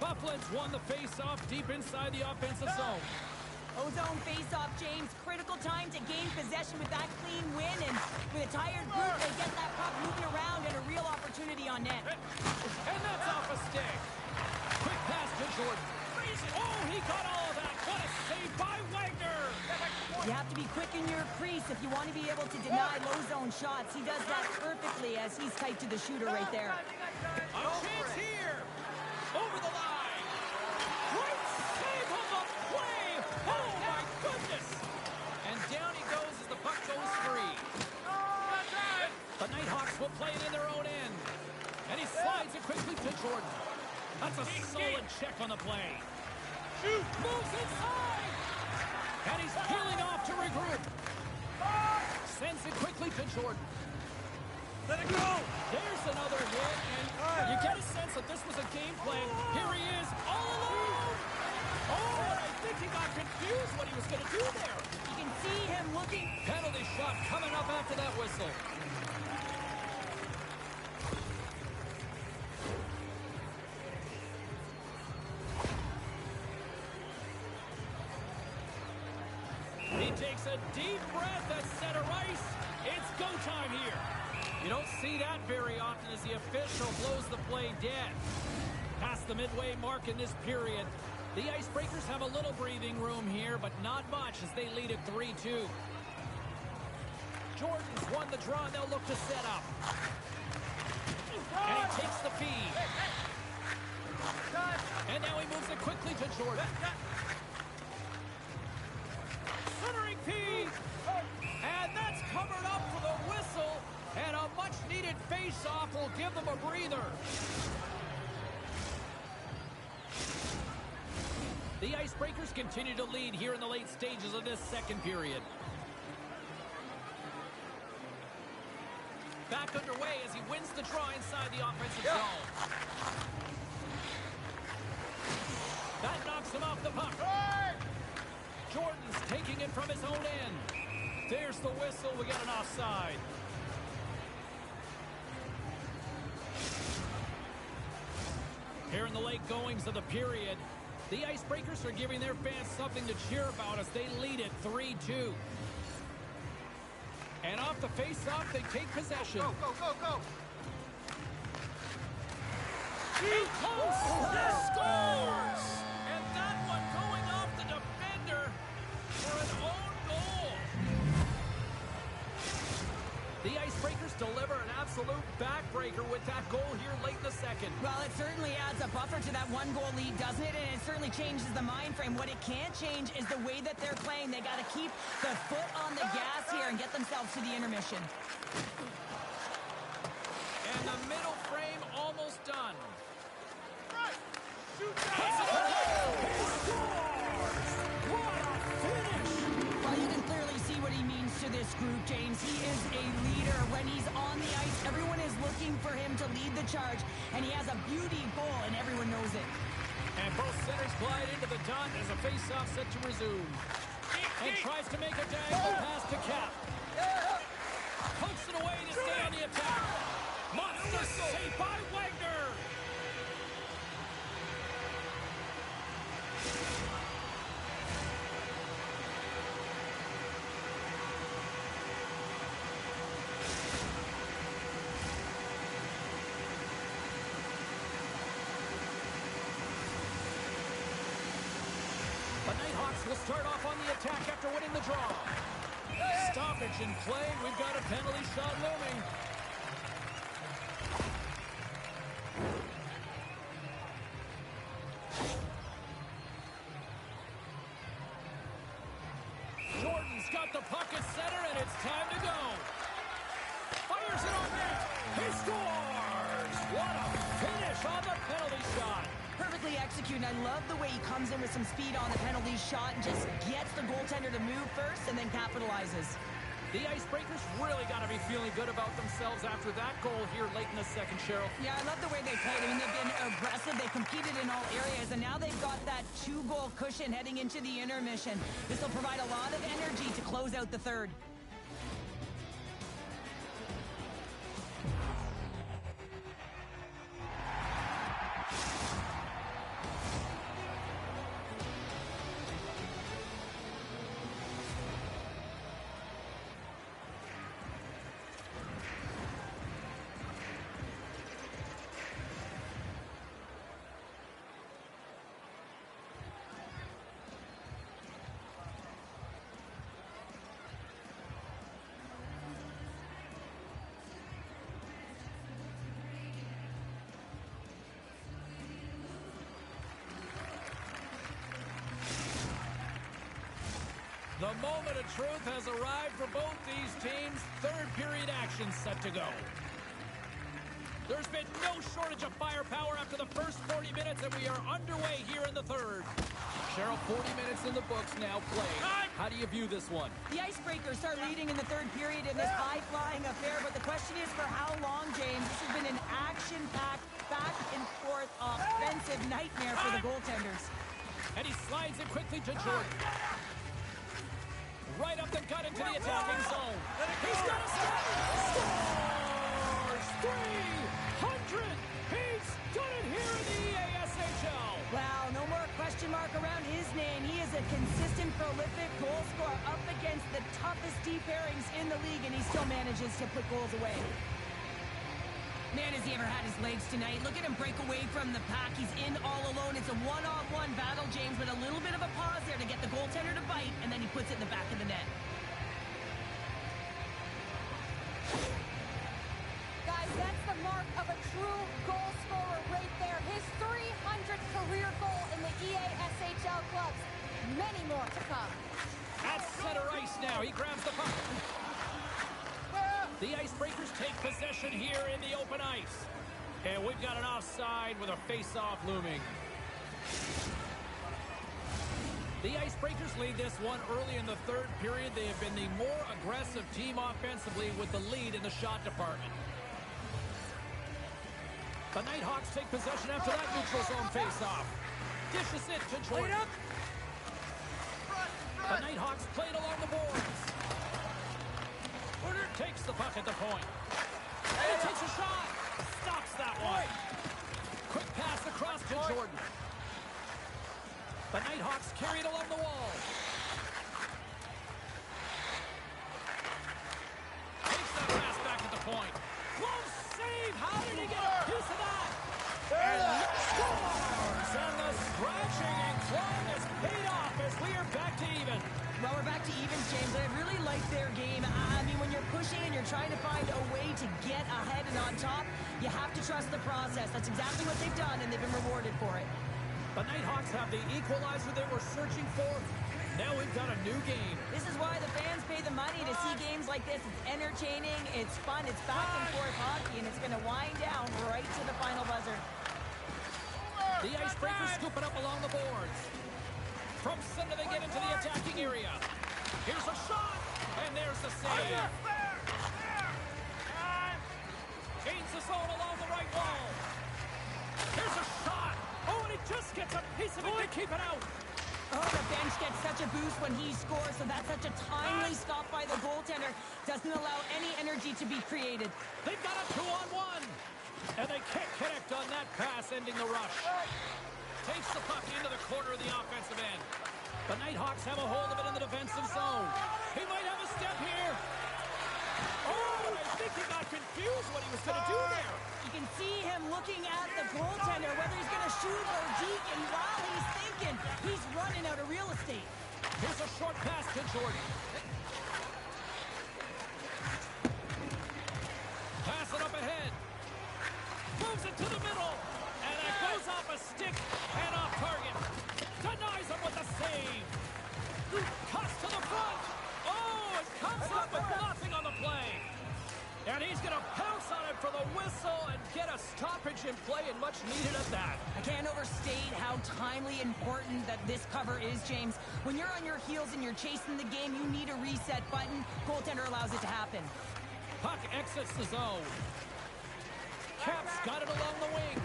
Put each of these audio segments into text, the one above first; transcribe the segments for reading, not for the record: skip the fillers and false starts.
Buffalo's won the face-off deep inside the offensive zone. Ozone face-off, James. Critical time to gain possession with that clean win, and with a tired group, they get that puck moving around and a real opportunity on net. And that's off a stick. Quick pass to Jordan. Oh, he got all of that. What a save by Wagner. You have to be quick in your crease if you want to be able to deny low zone shots. He does that perfectly as he's tight to the shooter right there. A chance here. Over the line. Great save on the play. Oh, my goodness. And down he goes as the puck goes free. The Nighthawks will play it in their own end. And he slides it quickly to Jordan. That's a solid check on the play. Shoot. Moves inside. And he's peeling off to regroup. Sends it quickly to Jordan. Let it go. There's another hit, and you get a sense that this was a game plan. Here he is, all alone. Oh, and I think he got confused what he was going to do there. You can see him looking. Penalty shot coming up after that whistle. He takes a deep breath at center ice. It's go time here. You don't see that very often as the official blows the play dead. Past the midway mark in this period. The Icebreakers have a little breathing room here, but not much as they lead at 3-2. Jordan's won the draw, and they'll look to set up. And he takes the feed. And now he moves it quickly to Jordan. Centering feed. And that's covered up for the whistle. And a much-needed face-off will give them a breather. The Icebreakers continue to lead here in the late stages of this second period. Back underway as he wins the draw inside the offensive zone. That knocks him off the puck. Jordan's taking it from his own end. There's the whistle. We got an offside. Here in the late goings of the period, the Icebreakers are giving their fans something to cheer about as they lead it 3-2. And off the face-off, they take possession. Go, go, go, go! Too close! He scores! And that one going off the defender for an own goal. The Icebreakers deliver an absolute backbreaker with that goal here late in the second. Well, it certainly adds a buffer to that one-goal lead, doesn't it? And it certainly changes the mind frame. What it can't change is the way that they're playing. They got to keep the foot on the gas here and get themselves to the intermission. And the middle frame almost done. Shoot Well, you can clearly see what he means to this group, James. He is a leader. When he's on the ice, everyone is looking for him to lead the charge, and he has a beauty goal, and everyone knows it. And both centers glide into the dot as a face-off set to resume. And tries to make a diagonal pass to Cap. Pokes it away to stay on the attack. Monster save by Wagner. The Nighthawks will start off on the attack after winning the draw. Stoppage in play. We've got a penalty shot looming. Jordan's got the puck at center, and it's time to go. Fires it on net. He scores! What a finish on the penalty shot. Perfectly executed. I love the way he comes in with some speed on the penalty shot and just gets the goaltender to move first and then capitalizes. The Icebreakers really got to be feeling good about themselves after that goal here late in the second, Cheryl. Yeah, I love the way they played. I mean, they've been aggressive. They've competed in all areas, and now they've got that two-goal cushion heading into the intermission. This will provide a lot of energy to close out the third. moment of truth has arrived for both these teams. Third period action set to go. There's been no shortage of firepower after the first 40 minutes, and we are underway here in the third. Cheryl, 40 minutes in the books now played. How do you view this one? The Icebreakers start leading in the third period in this high-flying affair, but the question is for how long, James? This has been an action-packed, back-and-forth offensive nightmare for the goaltenders. And he slides it quickly to Jordan. Right up the gut into the attacking zone. He's got a stop! Scores! 300! He's done it here in the EASHL! Wow, no more question mark around his name. He is a consistent, prolific goal scorer up against the toughest D pairings in the league, and he still manages to put goals away. Man, has he ever had his legs tonight. Look at him break away from the pack. He's in all alone. It's a one-on-one battle, James, but a little bit of a pause there to get the goaltender to bite, and then he puts it in the back of the net. Guys, that's the mark of a true goal scorer right there. His 300th career goal in the EASHL clubs. Many more to come. At center ice now. He grabs the puck. The Icebreakers take possession here in the open ice. And we've got an offside with a face-off looming. The Icebreakers lead this one early in the third period. They have been the more aggressive team offensively with the lead in the shot department. The Nighthawks take possession after that neutral zone face-off. Dishes it to Jordan. The Nighthawks played along the boards. Porter takes the puck at the point. And he takes a shot. Stops that one. Quick pass across to Jordan. The Nighthawks carry it along the wall. Takes that pass back at the point. Close save. How did he get a piece of that? And scores! And the scratching and clawing has paid off as we are back to even. Well, we're back to evens, James, and I really like their game. I mean, when you're pushing and you're trying to find a way to get ahead and on top, you have to trust the process. That's exactly what they've done, and they've been rewarded for it. The Nighthawks have the equalizer they were searching for. Now we've got a new game. This is why the fans pay the money to see games like this. It's entertaining, it's fun, it's back-and-forth hockey, and it's going to wind down right to the final buzzer. The Icebreakers scoop it up along the boards. From center, they get into the attacking area. Here's a shot, and there's the save. Gains the zone along the right wall. Here's a shot. Oh, and he just gets a piece of it to keep it out. Oh, the bench gets such a boost when he scores, so that's such a timely stop by the goaltender. Doesn't allow any energy to be created. They've got a 2-on-1, and they can't connect on that pass, ending the rush. Takes the puck into the corner of the offensive end. The Nighthawks have a hold of it in the defensive zone. He might have a step here. Oh, I think he got confused what he was going to do there. You can see him looking at the goaltender, whether he's going to shoot or deke, and while he's thinking, he's running out of real estate. Here's a short pass to Jordan. Pass it up ahead. Moves it to the middle. And it goes off a stick and off target. Denies him with a save. Cuts to the front. Oh, it comes up with nothing on the play. And he's going to pounce on it for the whistle and get a stoppage in play, and much needed at that. I can't overstate how timely important that this cover is, James. When you're on your heels and you're chasing the game, you need a reset button. Goaltender allows it to happen. Puck exits the zone. Caps got it along the wing.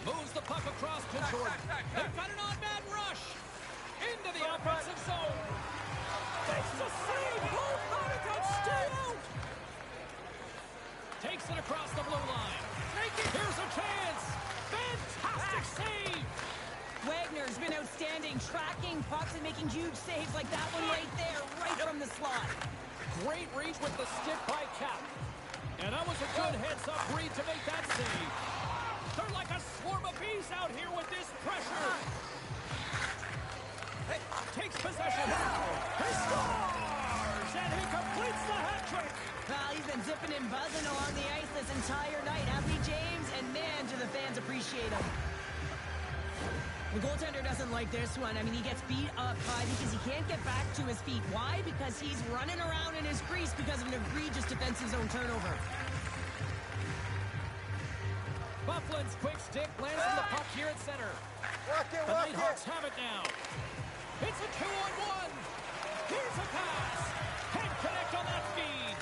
Moves the puck across to Jordan. They've got an odd-man rush. Into the offensive zone. Makes the save. Oh, my God, stay out. Takes it across the blue line. Here's a chance. Fantastic save. Wagner's been outstanding, tracking pucks and making huge saves like that one right there, right from the slot. Great reach with the stick by Cap. And that was a good heads-up read to make that save. They're like a swarm of bees out here with this pressure. Takes possession. He scores! And he completes the hat trick. Well, he's been zipping and buzzing along the ice this entire night, hasn't he, James? And man, do the fans appreciate him. The goaltender doesn't like this one. I mean, he gets beat up because he can't get back to his feet. Why? Because he's running around in his crease because of an egregious defensive zone turnover. Bufflin's quick stick lands on the puck here at center. The Nighthawks have it now. It's a 2-on-1. Here's a pass. Can't connect on that feed.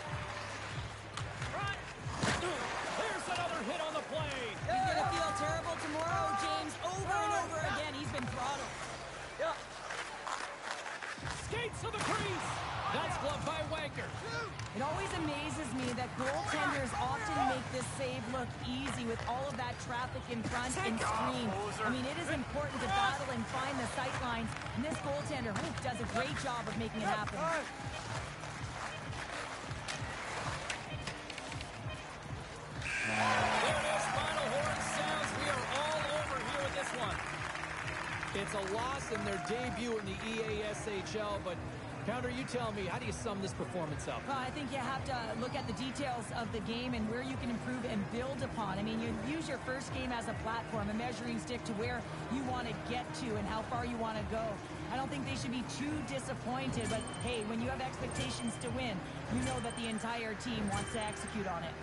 There's another hit on the play. He's going to feel terrible tomorrow, James. Over and over again, he's been throttled. Skates to the crease. That's gloved by Wanker. It always amazes me that goaltenders often make this save look easy with all of that traffic in front and screen. I mean, it is important to battle and find the sight lines, and this goaltender does a great job of making it happen. There it is, final horn sounds. We are all over here with this one. It's a loss in their debut in the EASHL, but Counter, you tell me, how do you sum this performance up? Well, I think you have to look at the details of the game and where you can improve and build upon. I mean, you use your first game as a platform, a measuring stick to where you want to get to and how far you want to go. I don't think they should be too disappointed, but hey, when you have expectations to win, you know that the entire team wants to execute on it.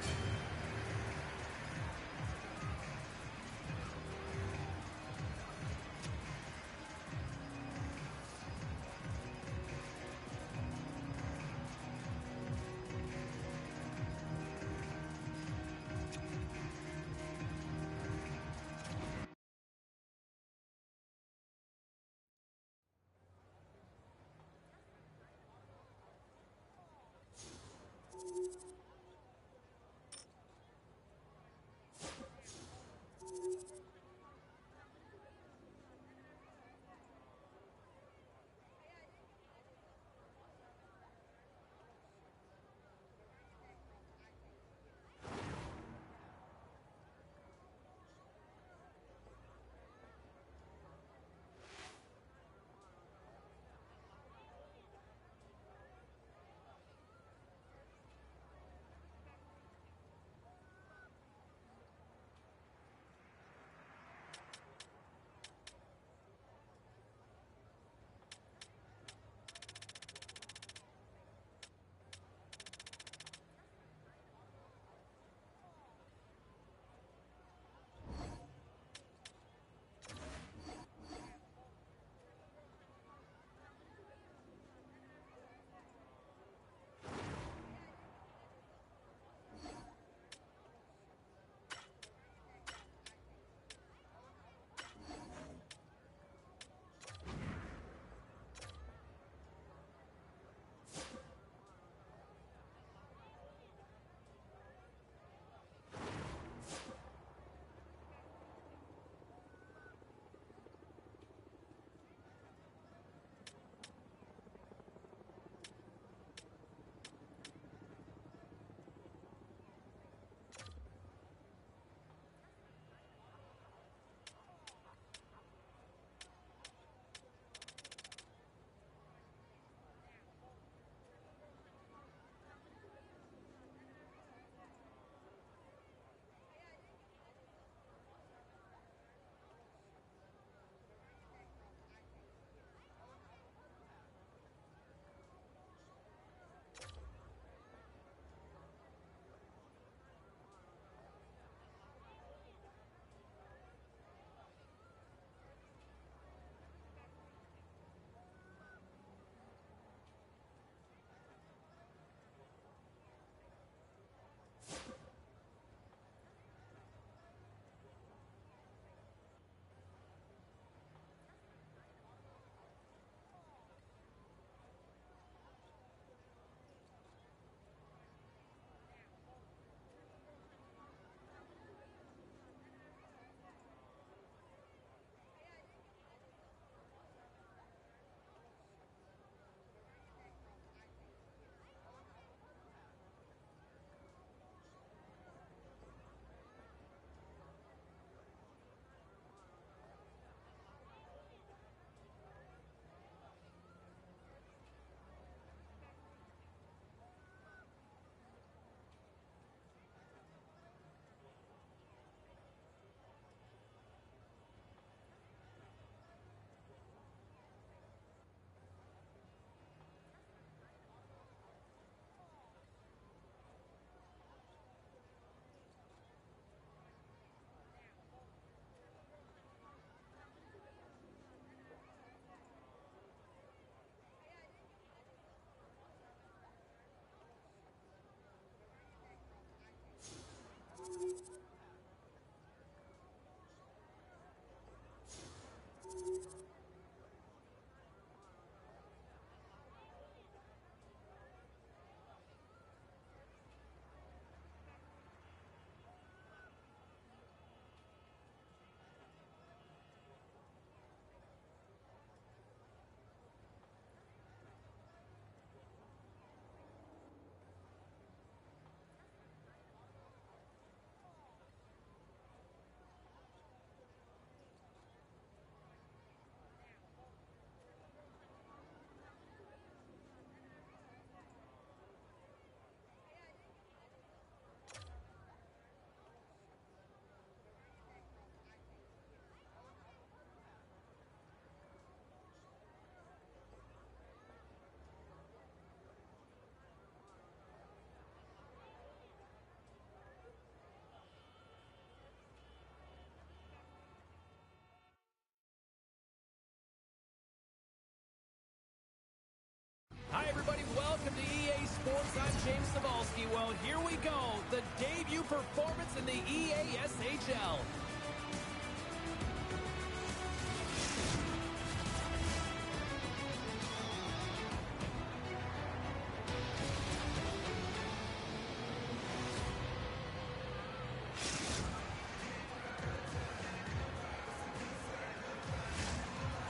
welcome to EA Sports. I'm James Cebulski. Well, here we go. The debut performance in the EASHL.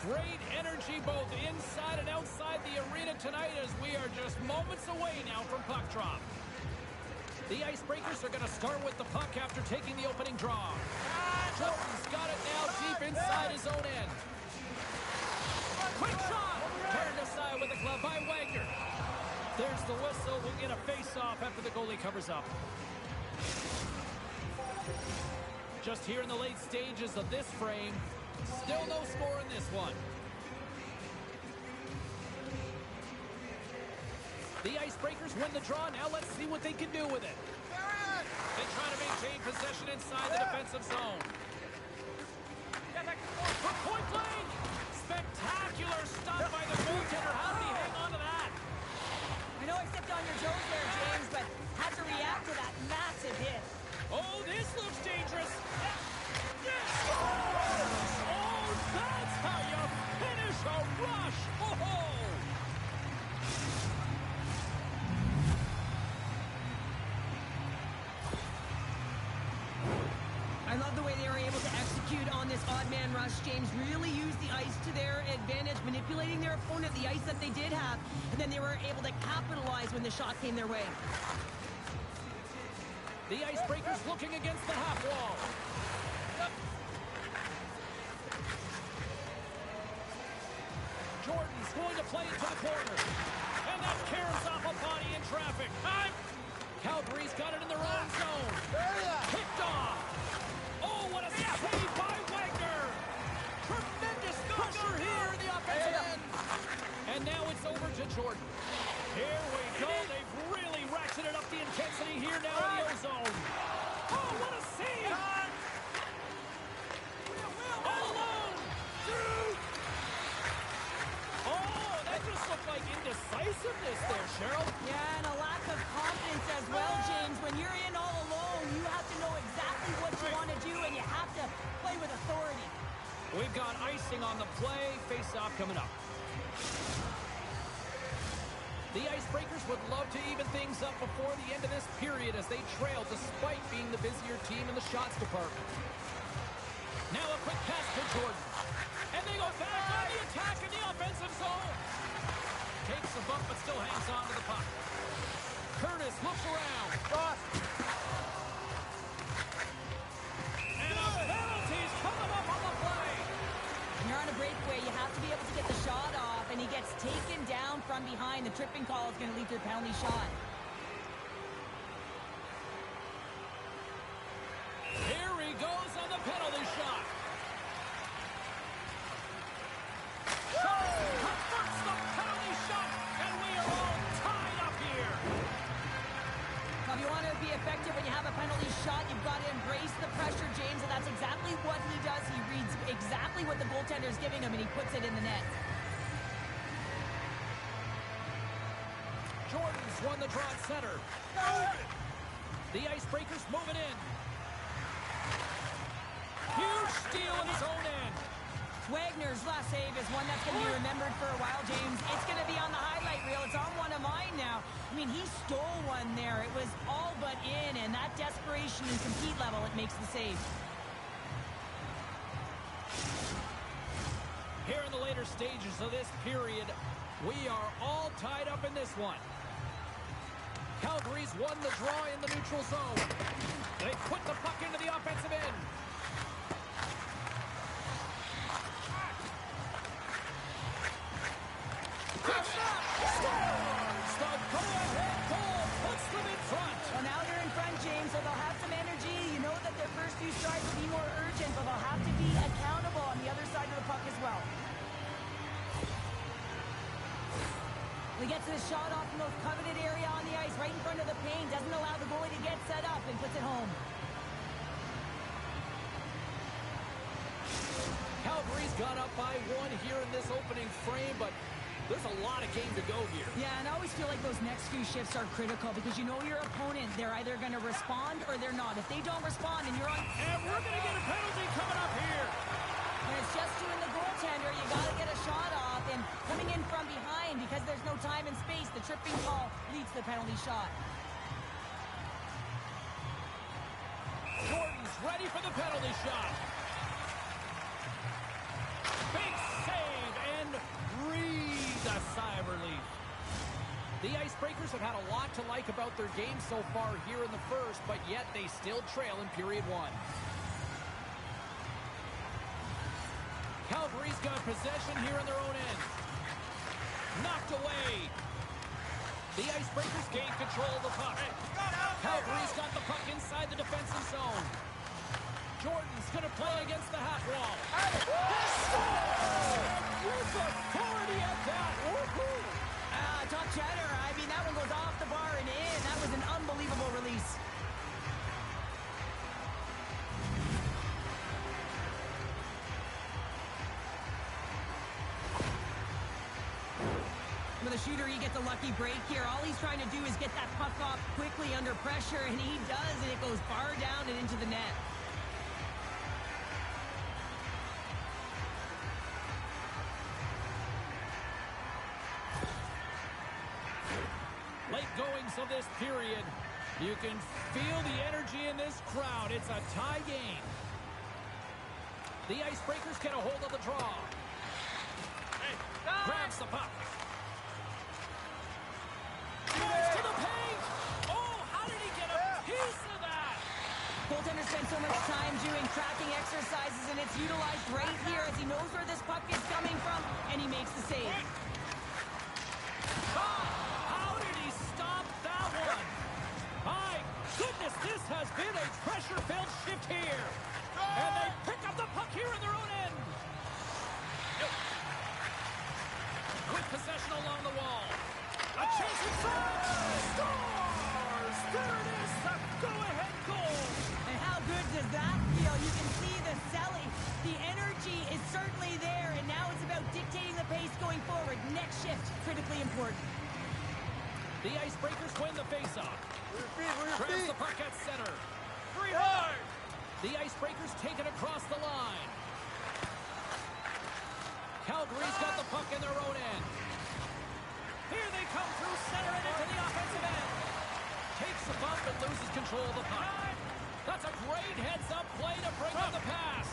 Great energy both inside and outside the arena tonight as we are just moments away now from puck drop. The Icebreakers are going to start with the puck after taking the opening draw. Jordan's got it now deep inside his own end. Quick shot! Turned aside with the glove by Wagner. There's the whistle. We'll get a face-off after the goalie covers up. Just here in the late stages of this frame, still no score in this one. The Icebreakers win the draw. Now let's see what they can do with it. They try to maintain possession inside the defensive zone. For point blank! Spectacular stop by the goaltender. How did he hang on to that? I know I stepped on your toes there, James, but had to react to that massive hit. Oh, this looks dangerous. Yes! Oh, that's how you finish a rush. Oh! I love the way they were able to execute on this odd man rush, James. Really used the ice to their advantage, manipulating their opponent, the ice that they did have, and then they were able to capitalize when the shot came their way. The Icebreakers looking against the half wall. Jordan's going to play it to the corner. And that caroms off a body in traffic. Calgary's got it in their own zone. Kicked off. Oh, what a save by Wagner. Tremendous pressure here in the offensive end. And now it's over to Jordan. Here we go. They've really ratcheted up the intensity here now in the O-zone. Oh, what a save. All alone. Oh, that just looked like indecisiveness there, Cheryl. Yeah, and a lack of confidence as well, James. When you're in all alone, you have to know exactly what you want to do, and you have to play with authority. We've got icing on the play. Face-off coming up. The Icebreakers would love to even things up before the end of this period as they trail despite being the busier team in the shots department. Now a quick pass to Jordan. And they go back on the attack in the offensive zone. Takes a bump but still hangs on to the puck. Curtis looks around. And a penalty's coming up on the play. When you're on a breakaway, you have to be able to get the shot off, and he gets taken down from behind. The tripping call is going to lead to a penalty shot. Here he goes on the penalty shot. Converts the penalty shot, and we are all tied up here. Now, if you want to be effective when you have a penalty shot, you've got to embrace the pressure, James, and that's exactly what he does. He reads exactly what the goaltender is giving him, and he puts it in the net. Jordan's won the draw at center. The Icebreakers moving in. Huge steal in his own end. Wagner's last save is one that's going to be remembered for a while, James. It's going to be on the highlight reel. It's on one of mine now. I mean, he stole one there. It was all but in, and that desperation and compete level, it makes the save. Here in the later stages of this period, we are all tied up in this one. Calgary's won the draw in the neutral zone. They put the puck into the offensive end. The go-ahead goal puts them in front. Well, now they're in front, James, so they'll have some energy. You know that their first few strides will be more urgent, but they'll have to be accountable on the other side of the puck as well. He gets his shot off the most coveted area on the ice, right in front of the paint. Doesn't allow the goalie to get set up and puts it home. Calgary's got up by one here in this opening frame, but There's a lot of game to go here. Yeah, and I always feel like those next few shifts are critical because you know your opponent, they're either going to respond or they're not. If they don't respond and you're on... And we're going to get a penalty coming up here. And it's just you and the goaltender. You got to get a shot off. And coming in from behind because there's no time and space, the tripping call leads to the penalty shot. Jordan's ready for the penalty shot. Big save and breathe a sigh of relief. The Icebreakers have had a lot to like about their game so far here in the first, but yet they still trail in period one. Calgary's got possession here in their own end. Knocked away. The Icebreakers gain control of the puck. Calgary's got the puck inside the defensive zone. Jordan's going to play against the half wall. With authority at that. Top cheddar. I mean, that one goes off the bar and in. That was an unbelievable release. With a shooter, he gets a lucky break here. All he's trying to do is get that puck off quickly under pressure, and he does, and it goes far down and into the net. Late goings of this period. You can feel the energy in this crowd. It's a tie game. The Icebreakers get a hold of the draw. Grabs the puck. Goes to the paint. Oh, how did he get a piece of that? Goaltender spends so much time doing tracking exercises, and it's utilized right here as he knows where this puck is coming from, and he makes the save. How did he stop that one? My goodness, this has been a pressure-filled shift here. And they pick up the puck here in their own end. With possession along the wall. A chance inside. Scores! There it is, the go-ahead goal. And how good does that feel? You can see the selling. The energy is certainly there, and now it's about dictating the pace going forward. Next shift, critically important. The Icebreakers win the faceoff. Grabs the puck at center. Free hard! The Icebreakers take it across the line. Calgary's got the puck in their own end. Here they come through center and into the offensive end. Takes the bump and loses control of the puck. That's a great heads-up play to bring up the pass.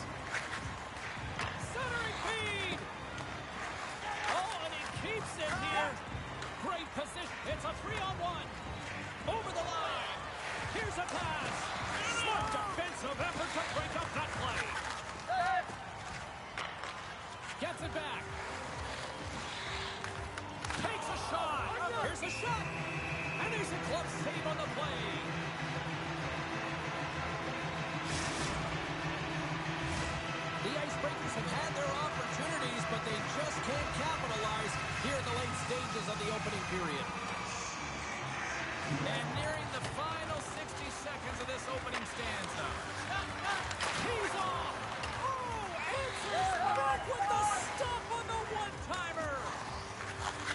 Centering feed. Oh, and he keeps it here. Great position. It's a 3-on-1. Over the line. Here's a pass. Smart defensive effort to break up that play. Gets it back. Takes a shot. Here's a shot. And there's a glove save on the play. The Icebreakers have had their opportunities, but they just can't capitalize here in the late stages of the opening period. And nearing the final 60 seconds of this opening stanza. He's off. Oh, answers back with the stop on the one-timer.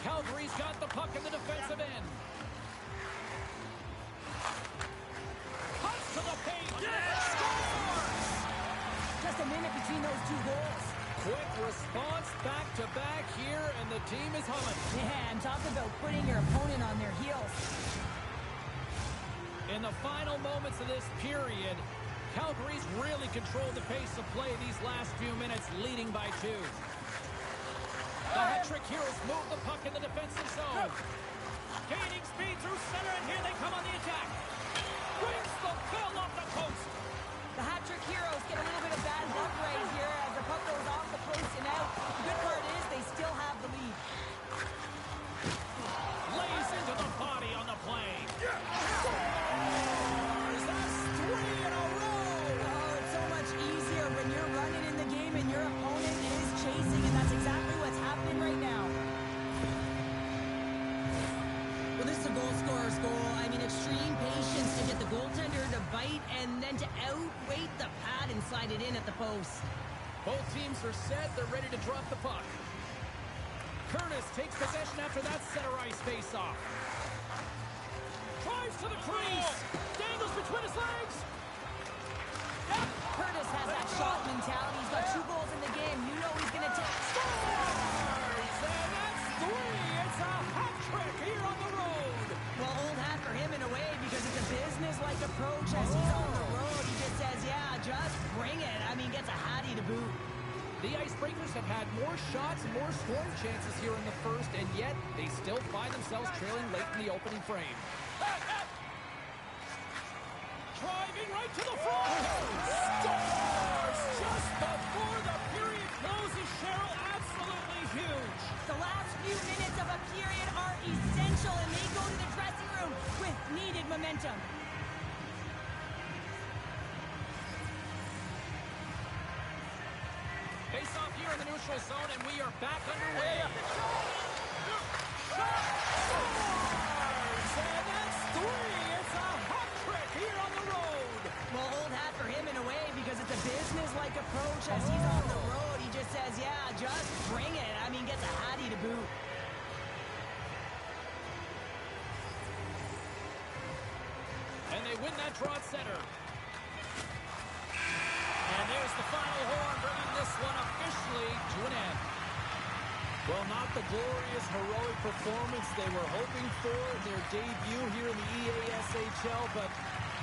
Calgary's got the puck in the defensive end. Cuts to the paint. Scores! Just a minute between those two goals. Quick response back-to-back here, and the team is humming. Yeah, and talk about putting your opponent on their heels. In the final moments of this period, Calgary's really controlled the pace of play these last few minutes, leading by 2. The hat-trick Heroes move the puck in the defensive zone. Gaining speed through center, and here they come on the attack. Brings the fill off the post. The hat-trick Heroes get a little bit of bad luck right here as the puck goes off the post and out. The good part is they still have the lead. Lays into the body on the play. Scores! That's 3 in a row! Oh, it's so much easier when you're running in the game and your opponent is chasing, and that's exactly what's happening right now. Well, this is a goal scorer's goal. I mean, extreme patience to get the goaltender to bite and then to outweight the pad and slide it in at the post. Both teams are set. They're ready to drop the puck. Curtis takes possession after that center ice face-off. Drives to the crease. Dangles between his legs. Curtis has that shot mentality. He's got 2 goals in the game. You know he's going to take... Scores! And that's 3. It's a hat trick here on the road. Well, old hat for him in a way because it's a business-like approach as he's on the road. He just says, yeah, just bring it. I mean, gets a hattie to boot. The Icebreakers have had more shots and more scoring chances here in the first, and yet they still find themselves trailing late in the opening frame. Driving right to the front! Scores! Just before the period closes, Cheryl, absolutely huge. The last few minutes of a period are essential, and they go to the dressing room with needed momentum. Face off here in the neutral zone, and we are back underway. Scores! And that's 3. It's a hat trick here on the road. Well, old hat for him in a way because it's a business-like approach as he's on the road. He just says, yeah, just bring it. I mean, gets a hattie to boot. And they win that draw at center. And there's the final horn, bringing this one officially to an end. Well, not the glorious, heroic performance they were hoping for in their debut here in the EASHL, but,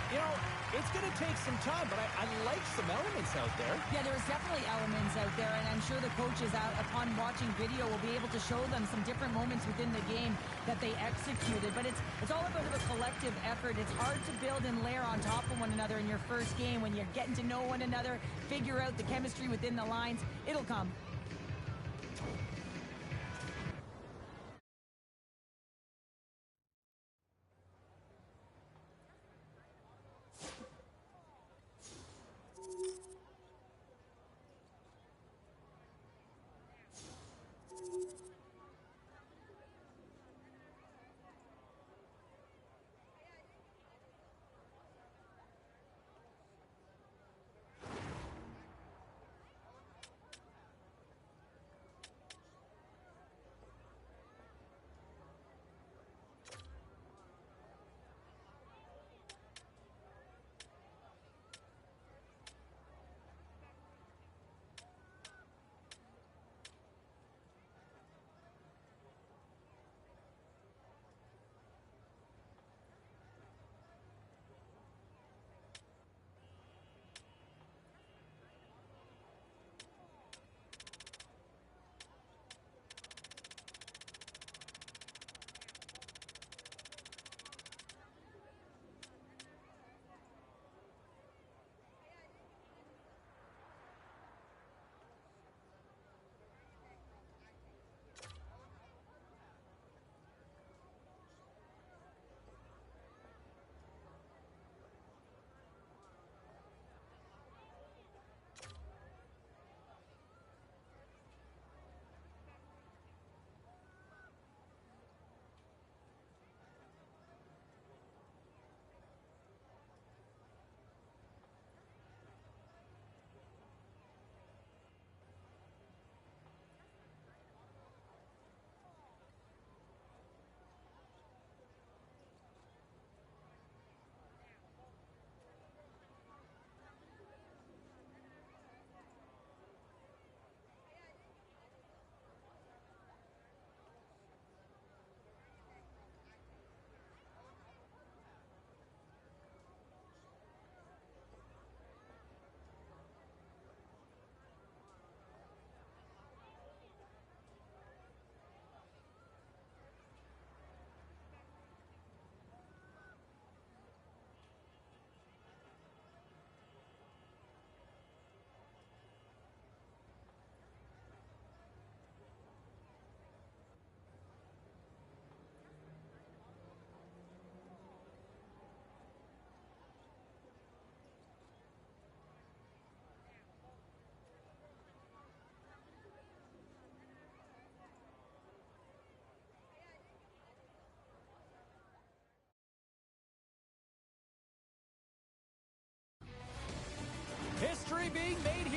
you know, it's going to take some time, but I like some elements out there. Yeah, there's definitely elements out there, and I'm sure the coaches, upon watching video, will be able to show them some different moments within the game that they executed. But it's all about a collective effort. It's hard to build and layer on top of one another in your first game when you're getting to know one another, figure out the chemistry within the lines. It'll come.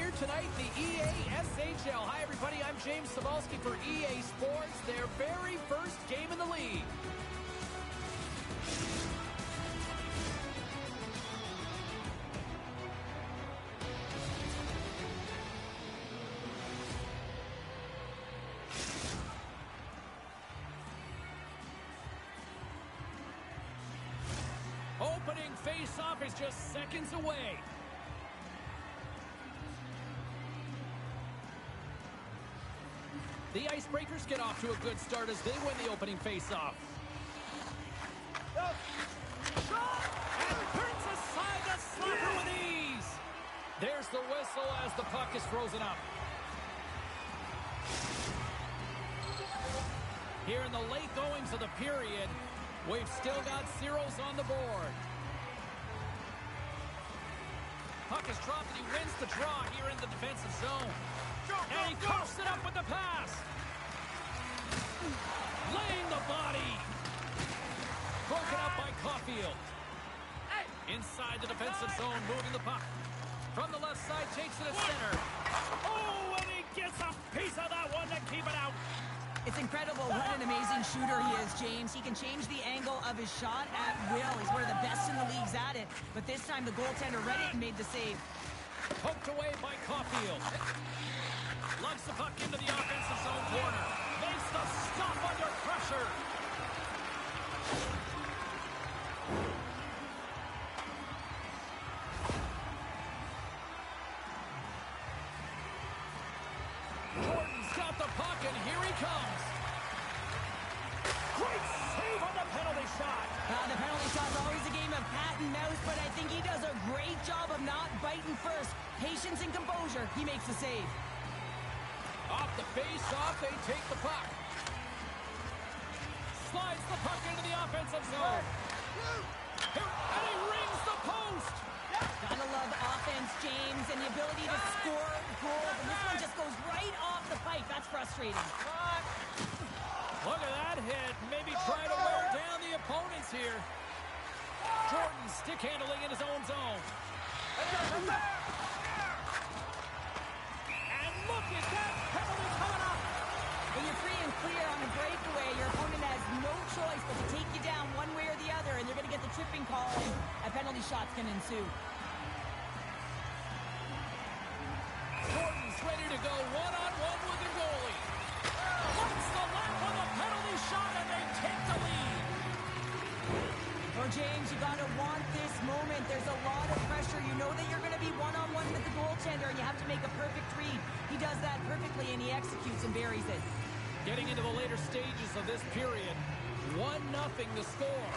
here tonight, the EASHL. Hi, everybody. I'm James Cybulski for EA Sports, their very first game in the league. Opening face-off is just seconds away. The Icebreakers get off to a good start as they win the opening face-off. And turns aside the slapper with ease. There's the whistle as the puck is frozen up. Here in the late goings of the period, we've still got zeros on the board. Puck is dropped and he wins the draw here in the defensive zone. And he coughs it up with the pass. Laying the body. Broken up by Caulfield. Inside the defensive zone, moving the puck. From the left side, takes it to center. Oh, and he gets a piece of that one to keep it out. It's incredible what an amazing shooter he is, James. He can change the angle of his shot at will. He's one of the best in the leagues at it. But this time the goaltender read it and made the save. Poked away by Caulfield. Lugs the puck into the offensive zone corner. Makes the stop under pressure. Jordan's got the puck, and here he comes. Great save on the penalty shot. The penalty shot's always a game of cat and mouse, but I think he does a great job of not biting first. Patience and composure. He makes the save. Off the face-off, they take the puck. Slides the puck into the offensive zone. And he rings the post. Gotta love offense, James, and the ability to score goals. And this one just goes right off the pipe. That's frustrating. Look at that hit. Maybe trying to wear down the opponents here. Jordan stick handling in his own zone. And look at that penalty coming up. When you're free and clear on a breakaway, your opponent has no choice but to take you down one way or the other, and they're going to get the tripping call, and a penalty shots can ensue. Jordan's ready to go one-on-one with the goalie. What's the lap on the penalty shot, and they take the lead. Well, James, you got to want this moment. There's a lot of pressure. You know that you're going to be one-on-one with the goaltender, and you have to make a perfect read. He does that perfectly, and he executes and buries it. Getting into the later stages of this period, 1-0 the score.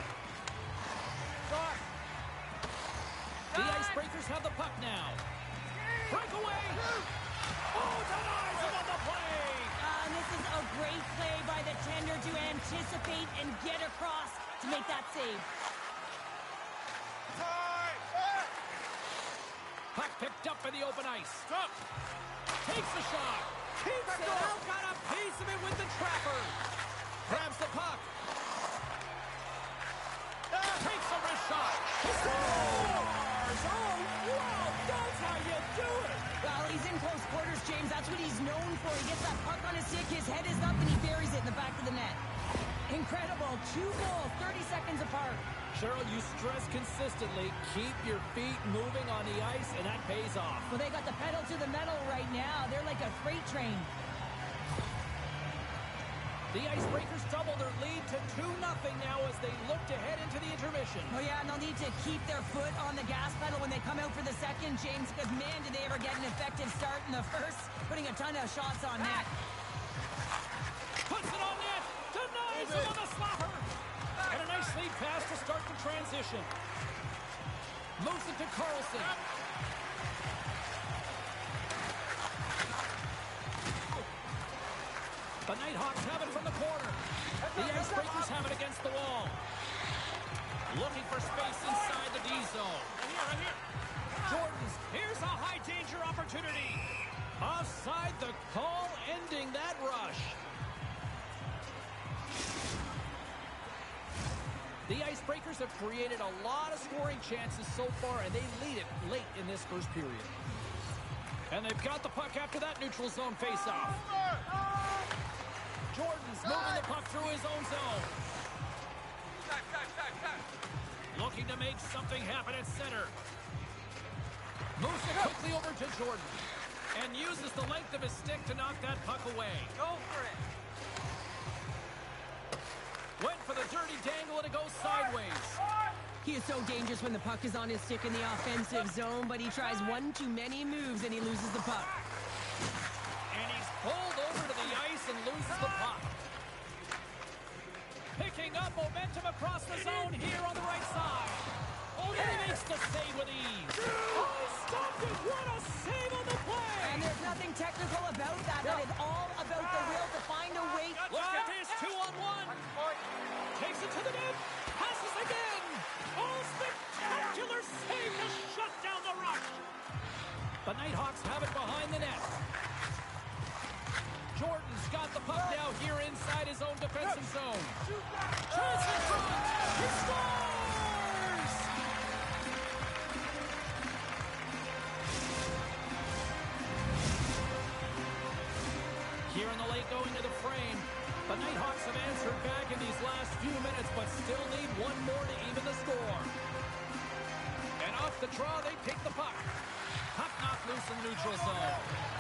The Icebreakers have the puck now. Breakaway! Oh, denies him on the play! And this is a great play by the tender to anticipate and get across to make that save. Puck picked up in the open ice. Takes the shot. Keeps it out. Got a piece of it with the trapper. Grabs the puck. Takes a wrist shot. Scores! Oh, wow! That's how you do it! Well, he's in close quarters, James. That's what he's known for. He gets that puck on his stick, his head is up, and he buries it in the back of the net. Incredible. 2 goals, 30 seconds apart. Cheryl, you stress consistently, keep your feet moving on the ice, and that pays off. Well, they got the pedal to the metal right now. They're like a freight train. The Icebreakers double their lead to 2-0 now as they look to head into the intermission. Oh, yeah, and they'll need to keep their foot on the gas pedal when they come out for the second, James, because, man, did they ever get an effective start in the first, putting a ton of shots on net. Puts it on net. Denies him on the slapper. And a nice lead pass to start the transition. Moves it to Carlson. The Nighthawks have it from the corner. The Icebreakers have it against the wall. Looking for space inside the D zone. Right here. Jordan's. Here's a high-danger opportunity. Offside, the call ending that rush. The Icebreakers have created a lot of scoring chances so far, and they lead it late in this first period. And they've got the puck after that neutral zone faceoff. Jordan's moving the puck through his own zone. Looking to make something happen at center. Moves it quickly over to Jordan. And uses the length of his stick to knock that puck away. Go for it. Went for the dirty dangle and it goes sideways. He is so dangerous when the puck is on his stick in the offensive zone, but he tries one too many moves and he loses the puck. And he's pulled over to the ice and loses the puck. Picking up momentum across the zone here on the right side. Oh, and he makes the save with ease. Oh, he stopped it. What a save on the play. And there's nothing technical about that. That is all about the will to find a way. Look at this, 2-on-1. Takes it to the net. Passes again. Oh, spectacular save to shut down the rush. The Nighthawks have it behind the net. Jordan's got the puck now here inside his own defensive zone. Chance in front. He scores! Here in the late going to the frame. The Nighthawks have answered back in these last few minutes, but still need one more to even the score. And off the draw, they take the puck. Puck knocked loose in the neutral zone.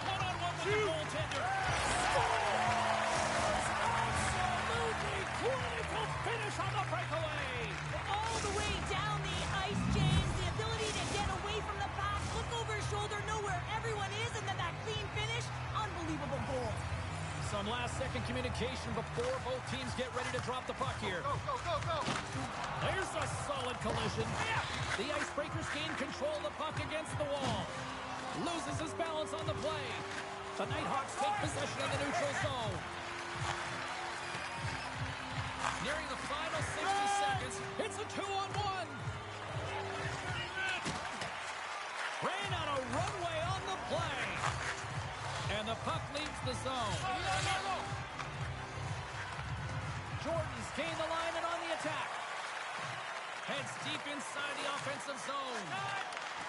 One-on-one with the goaltender. Scores! Absolutely clinical finish on the breakaway. All the way down the ice, James. The ability to get away from the pass, look over his shoulder, know where everyone is, and then that clean finish. Unbelievable goal. Some last-second communication before both teams get ready to drop the puck here. Go, go, go, go. There's a solid collision. The Icebreakers gain control of the puck against the wall. Loses his balance on the play. The Nighthawks take possession of the neutral zone. Nearing the final 60 seconds, it's a 2-on-1. Ran out of runway on the play. And the puck leaves the zone. Jordan's gained the line and on the attack. Heads deep inside the offensive zone.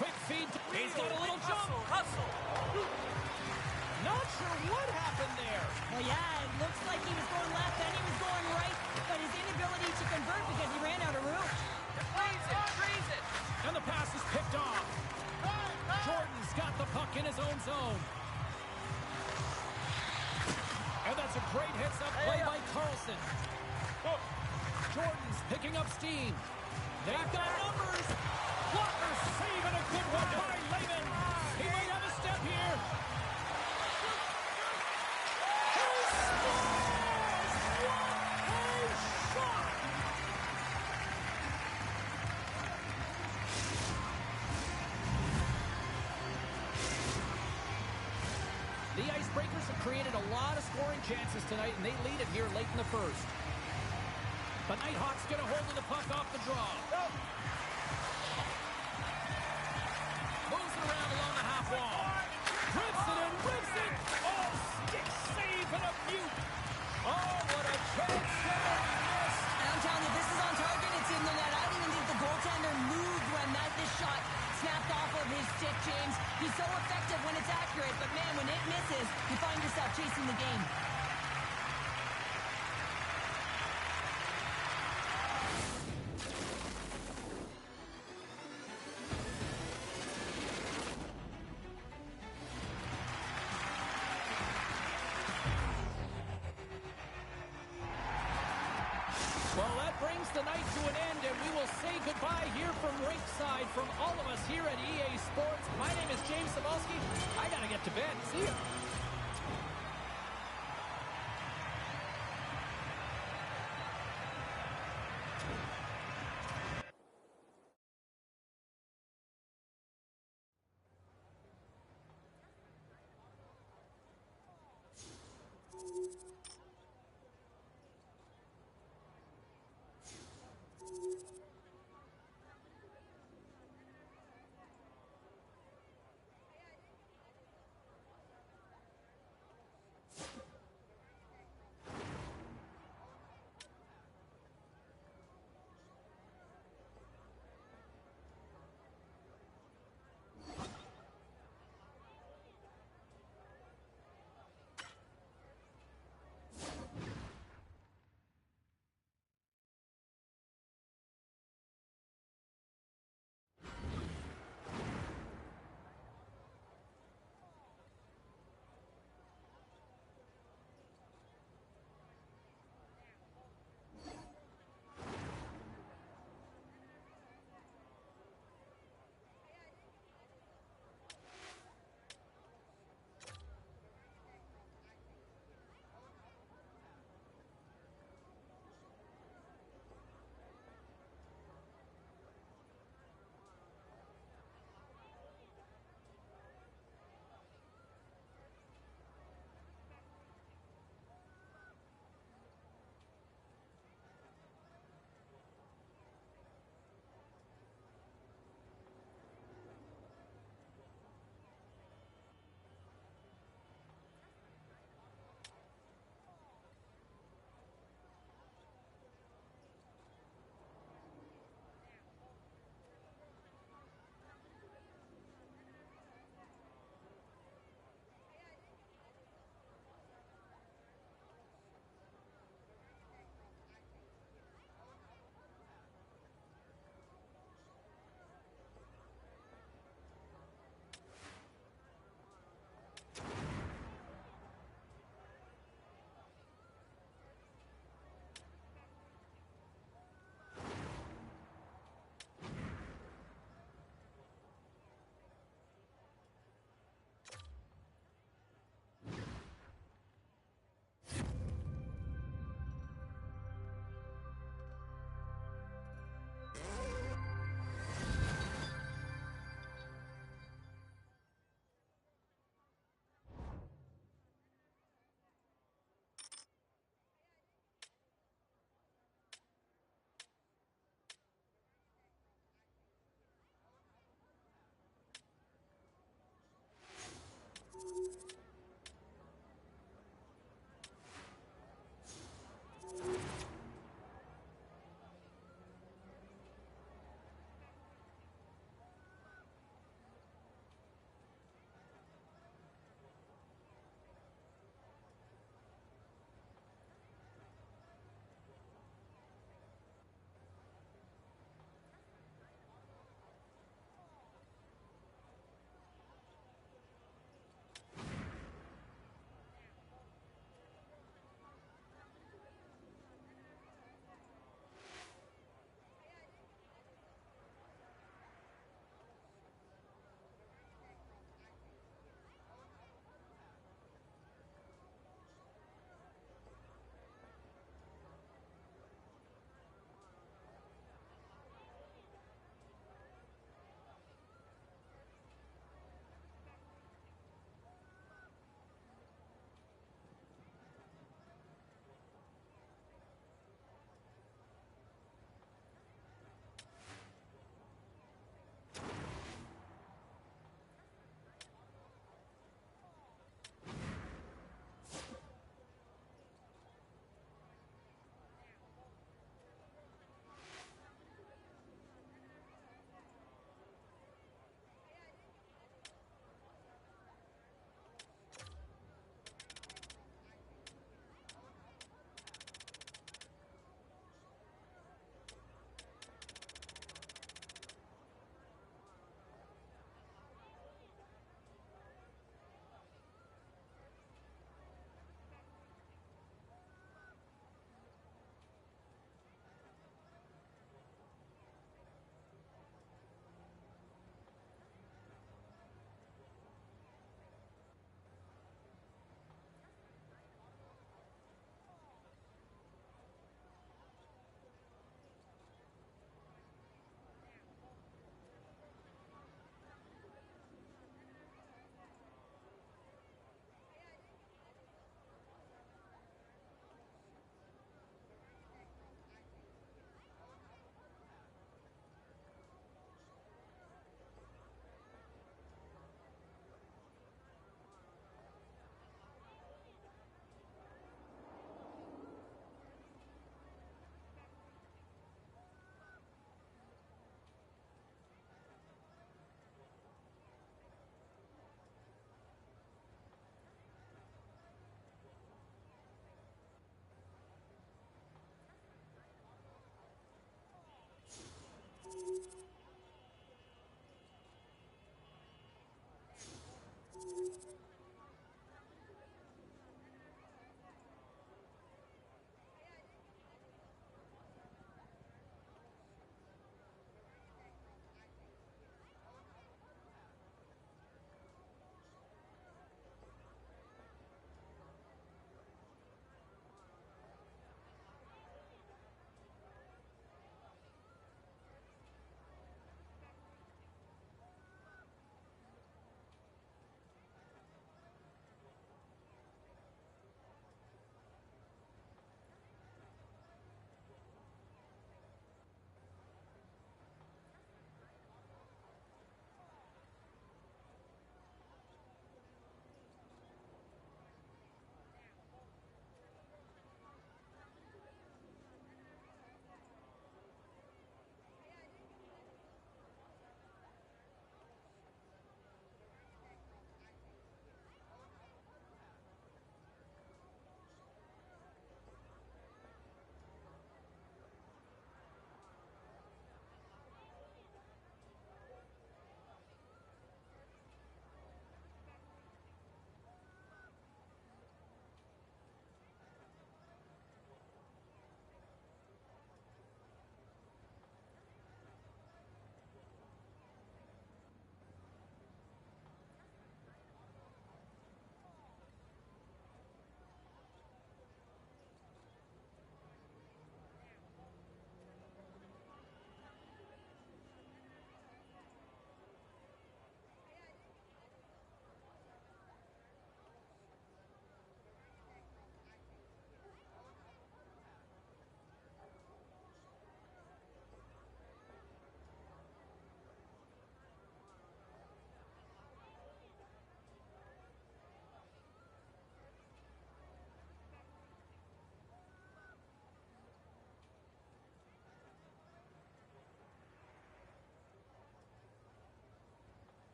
Quick feed. He's got a little jump. Hustle. Not sure what happened there. Well, yeah, it looks like he was going left and he was going right, but his inability to convert because he ran out of room. Freeze it. And the pass is picked off. Jordan's got the puck in his own zone. And that's a great heads-up play by Carlson. Jordan's picking up steam. They've got numbers. Blocker saving a good one by Lehman. He might have a step here. He scores! What a shot! The Icebreakers have created a lot of scoring chances tonight, and they lead it here late in the first. The Nighthawks get a hold of the puck off the draw. Moves it around along the half wall. Rips it and rips it. Oh, stick save and a beaut. Oh, what a chance there. I'm telling you, this is on target. It's in the net. I don't even think the goaltender moved when this shot snapped off of his stick, James. He's so effective when it's accurate, but man, when it misses, you find yourself chasing the game. Well, that brings the night to an end, and we will say goodbye here from Rinkside from all of us here at EA Sports. My name is James Cebulski. I got to get to bed. See ya.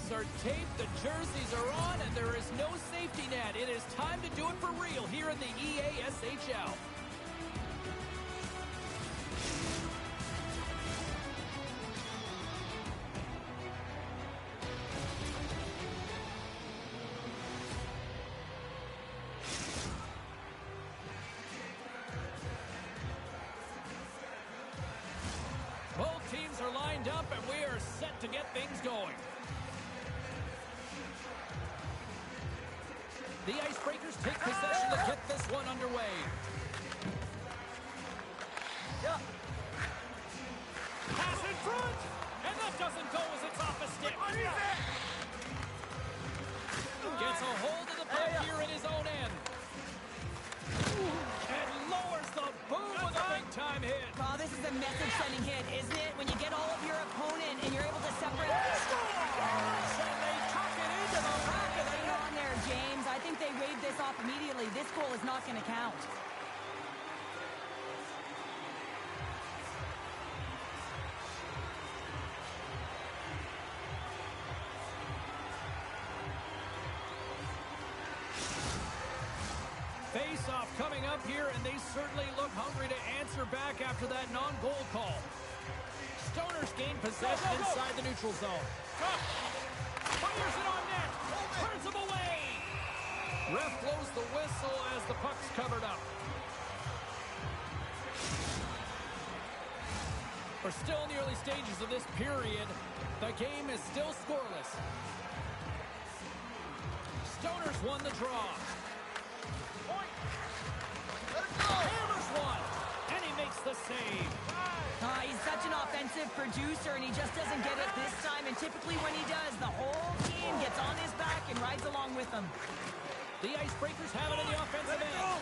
gloves are taped, the jerseys are on, and there is no safety net. It is time to do it for real here in the EASHL. Both teams are lined up, and we are set to get things going. The Icebreakers take possession to get this one underway. Pass in front, and that doesn't go as it's off a stick. Gets a hold of the puck here in his own end. And lowers the boom with a big-time hit. Oh, this is a message-sending hit, isn't it? When you get all of your opponent and you're able to separate... And they tuck it into the back of the Hang net. on there, James. I think they waved this off immediately. This goal is not going to count. Face-off coming up here, and they certainly look hungry to answer back after that non-goal call. Stoners gain possession inside the neutral zone. Fires it on net. Turns him away. Ref blows the whistle as the puck's covered up. We're still in the early stages of this period. The game is still scoreless. Stoners won the draw. Hammers one, and he makes the save. He's such an offensive producer, and he just doesn't get it this time. And typically when he does, the whole team gets on his back and rides along with him. The Icebreakers have it in the offensive end.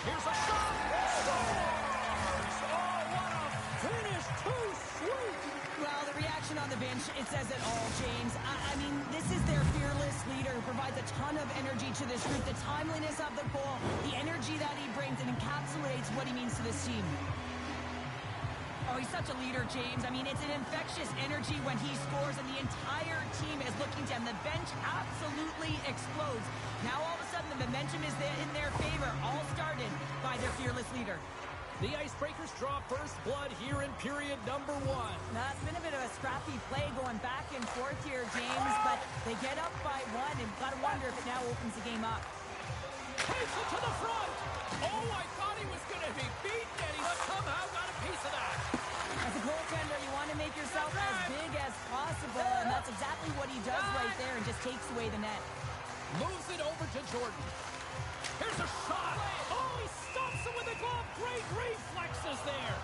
Here's a shot. Scores! Oh, what a finish. Too sweet. Well, the reaction on the bench, it says it all, James. I mean, this is their fearless leader who provides a ton of energy to this group. The timeliness of the goal, the energy that he brings, and encapsulates what he means to this team. Oh, he's such a leader, James. I mean, it's an infectious energy when he scores, and the entire team is looking to him. The bench absolutely explodes. Now, all of a sudden, the momentum is in their favor, all started by their fearless leader. The Icebreakers draw first blood here in period number 1. Now, it's been a bit of a scrappy play going back and forth here, James, but they get up by one, and got to wonder if it now opens the game up. Takes it to the front. Oh, I thought he was going to be beaten, and he somehow got a piece of that. As a goaltender, you want to make yourself as big as possible, and that's exactly what he does right there, and just takes away the net. Moves it over to Jordan. Here's a shot. Oh, he stops him with a glove. Great reflexes there.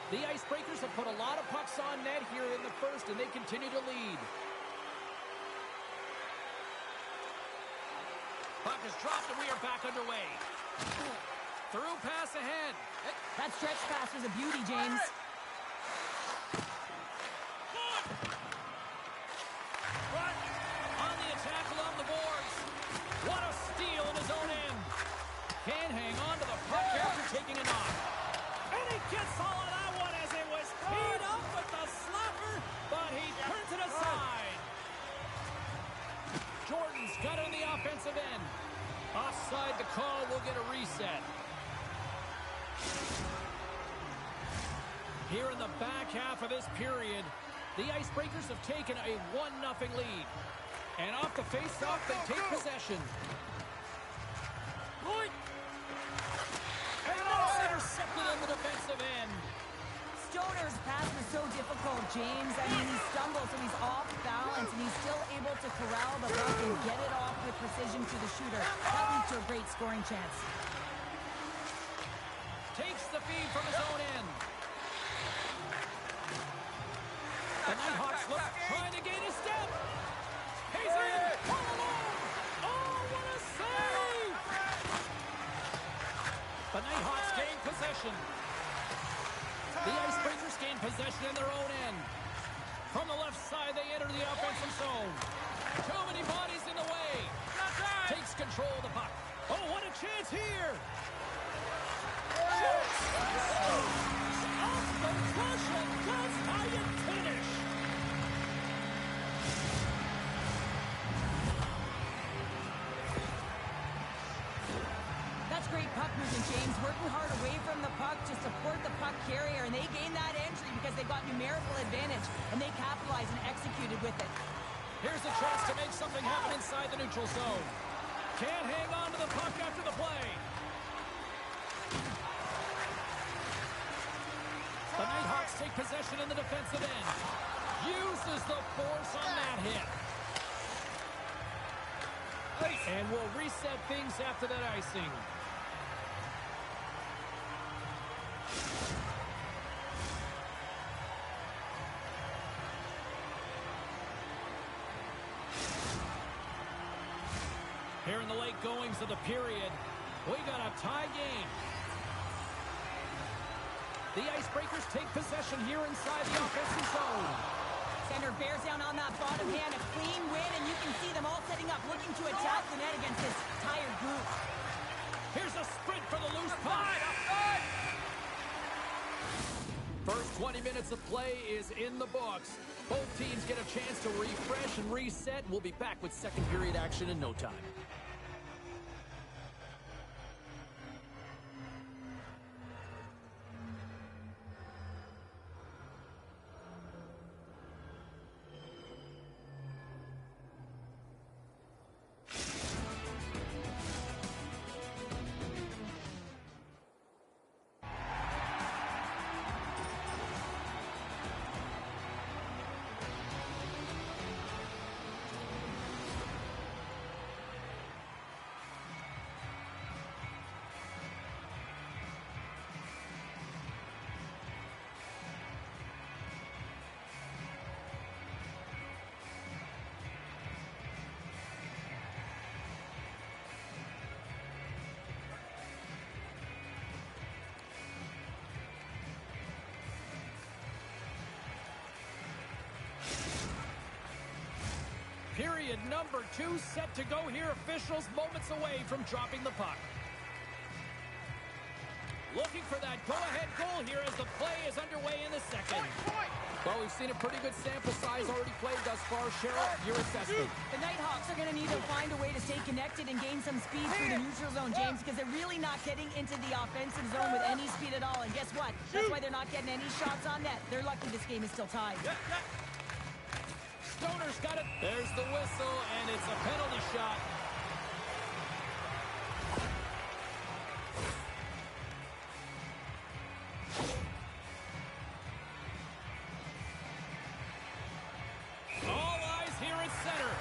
The Icebreakers have put a lot of pucks on net here in the first, and they continue to lead. Puck is dropped, and we are back underway. Through pass ahead. That stretch pass was a beauty, James. On the attack along the boards. What a steal in his own end. Can't hang on to the puck after taking a knock. And he gets all of that one as it was teed up with the slapper, but he turns it aside. Jordan's got it on the offensive end. Offside the call, will get a reset. Here in the back half of this period, the Icebreakers have taken a 1-0 lead. And off the face-off, they take possession. Point! And it's intercepted in the defensive end. Stoner's pass was so difficult, James. I mean, he stumbles, so he's off balance, and he's still able to corral the puck and get it off with precision to the shooter. That leads to a great scoring chance. Takes the feed from his own end. The Nighthawks look, trying to gain a step. He's in, all alone. Oh, what a save! The Nighthawks gain possession. The Icebreakers gain possession in their own end. From the left side, they enter the offensive zone. Too many bodies in the way. Takes control of the puck. Oh, what a chance here! Shoots! Off the push, and that's how you finish. That's great puck movement, James. Working hard away from the puck to support the puck carrier, and they gained that entry because they got numerical advantage, and they capitalized and executed with it. Here's a chance to make something happen inside the neutral zone. Can't hang on to the puck after the play. The Nighthawks take possession in the defensive end. Uses the force on that hit. And we'll reset things after that icing. Here in the late goings of the period, we got a tie game. The Icebreakers take possession here inside the offensive zone. Center bears down on that bottom hand, a clean win, and you can see them all setting up, looking to attack the net against this tired group. Here's a sprint for the loose puck. First 20 minutes of play is in the books. Both teams get a chance to refresh and reset. We'll be back with second period action in no time. Period number 2 set to go here. Officials moments away from dropping the puck. Looking for that go-ahead goal here as the play is underway in the second. Well, we've seen a pretty good sample size already played thus far. Cheryl, your assessment. The Nighthawks are going to need to find a way to stay connected and gain some speed through the neutral zone, James, because they're really not getting into the offensive zone with any speed at all. And guess what? That's why they're not getting any shots on net. They're lucky this game is still tied. Stoner's got it. There's the whistle, and it's a penalty shot. All eyes here at center.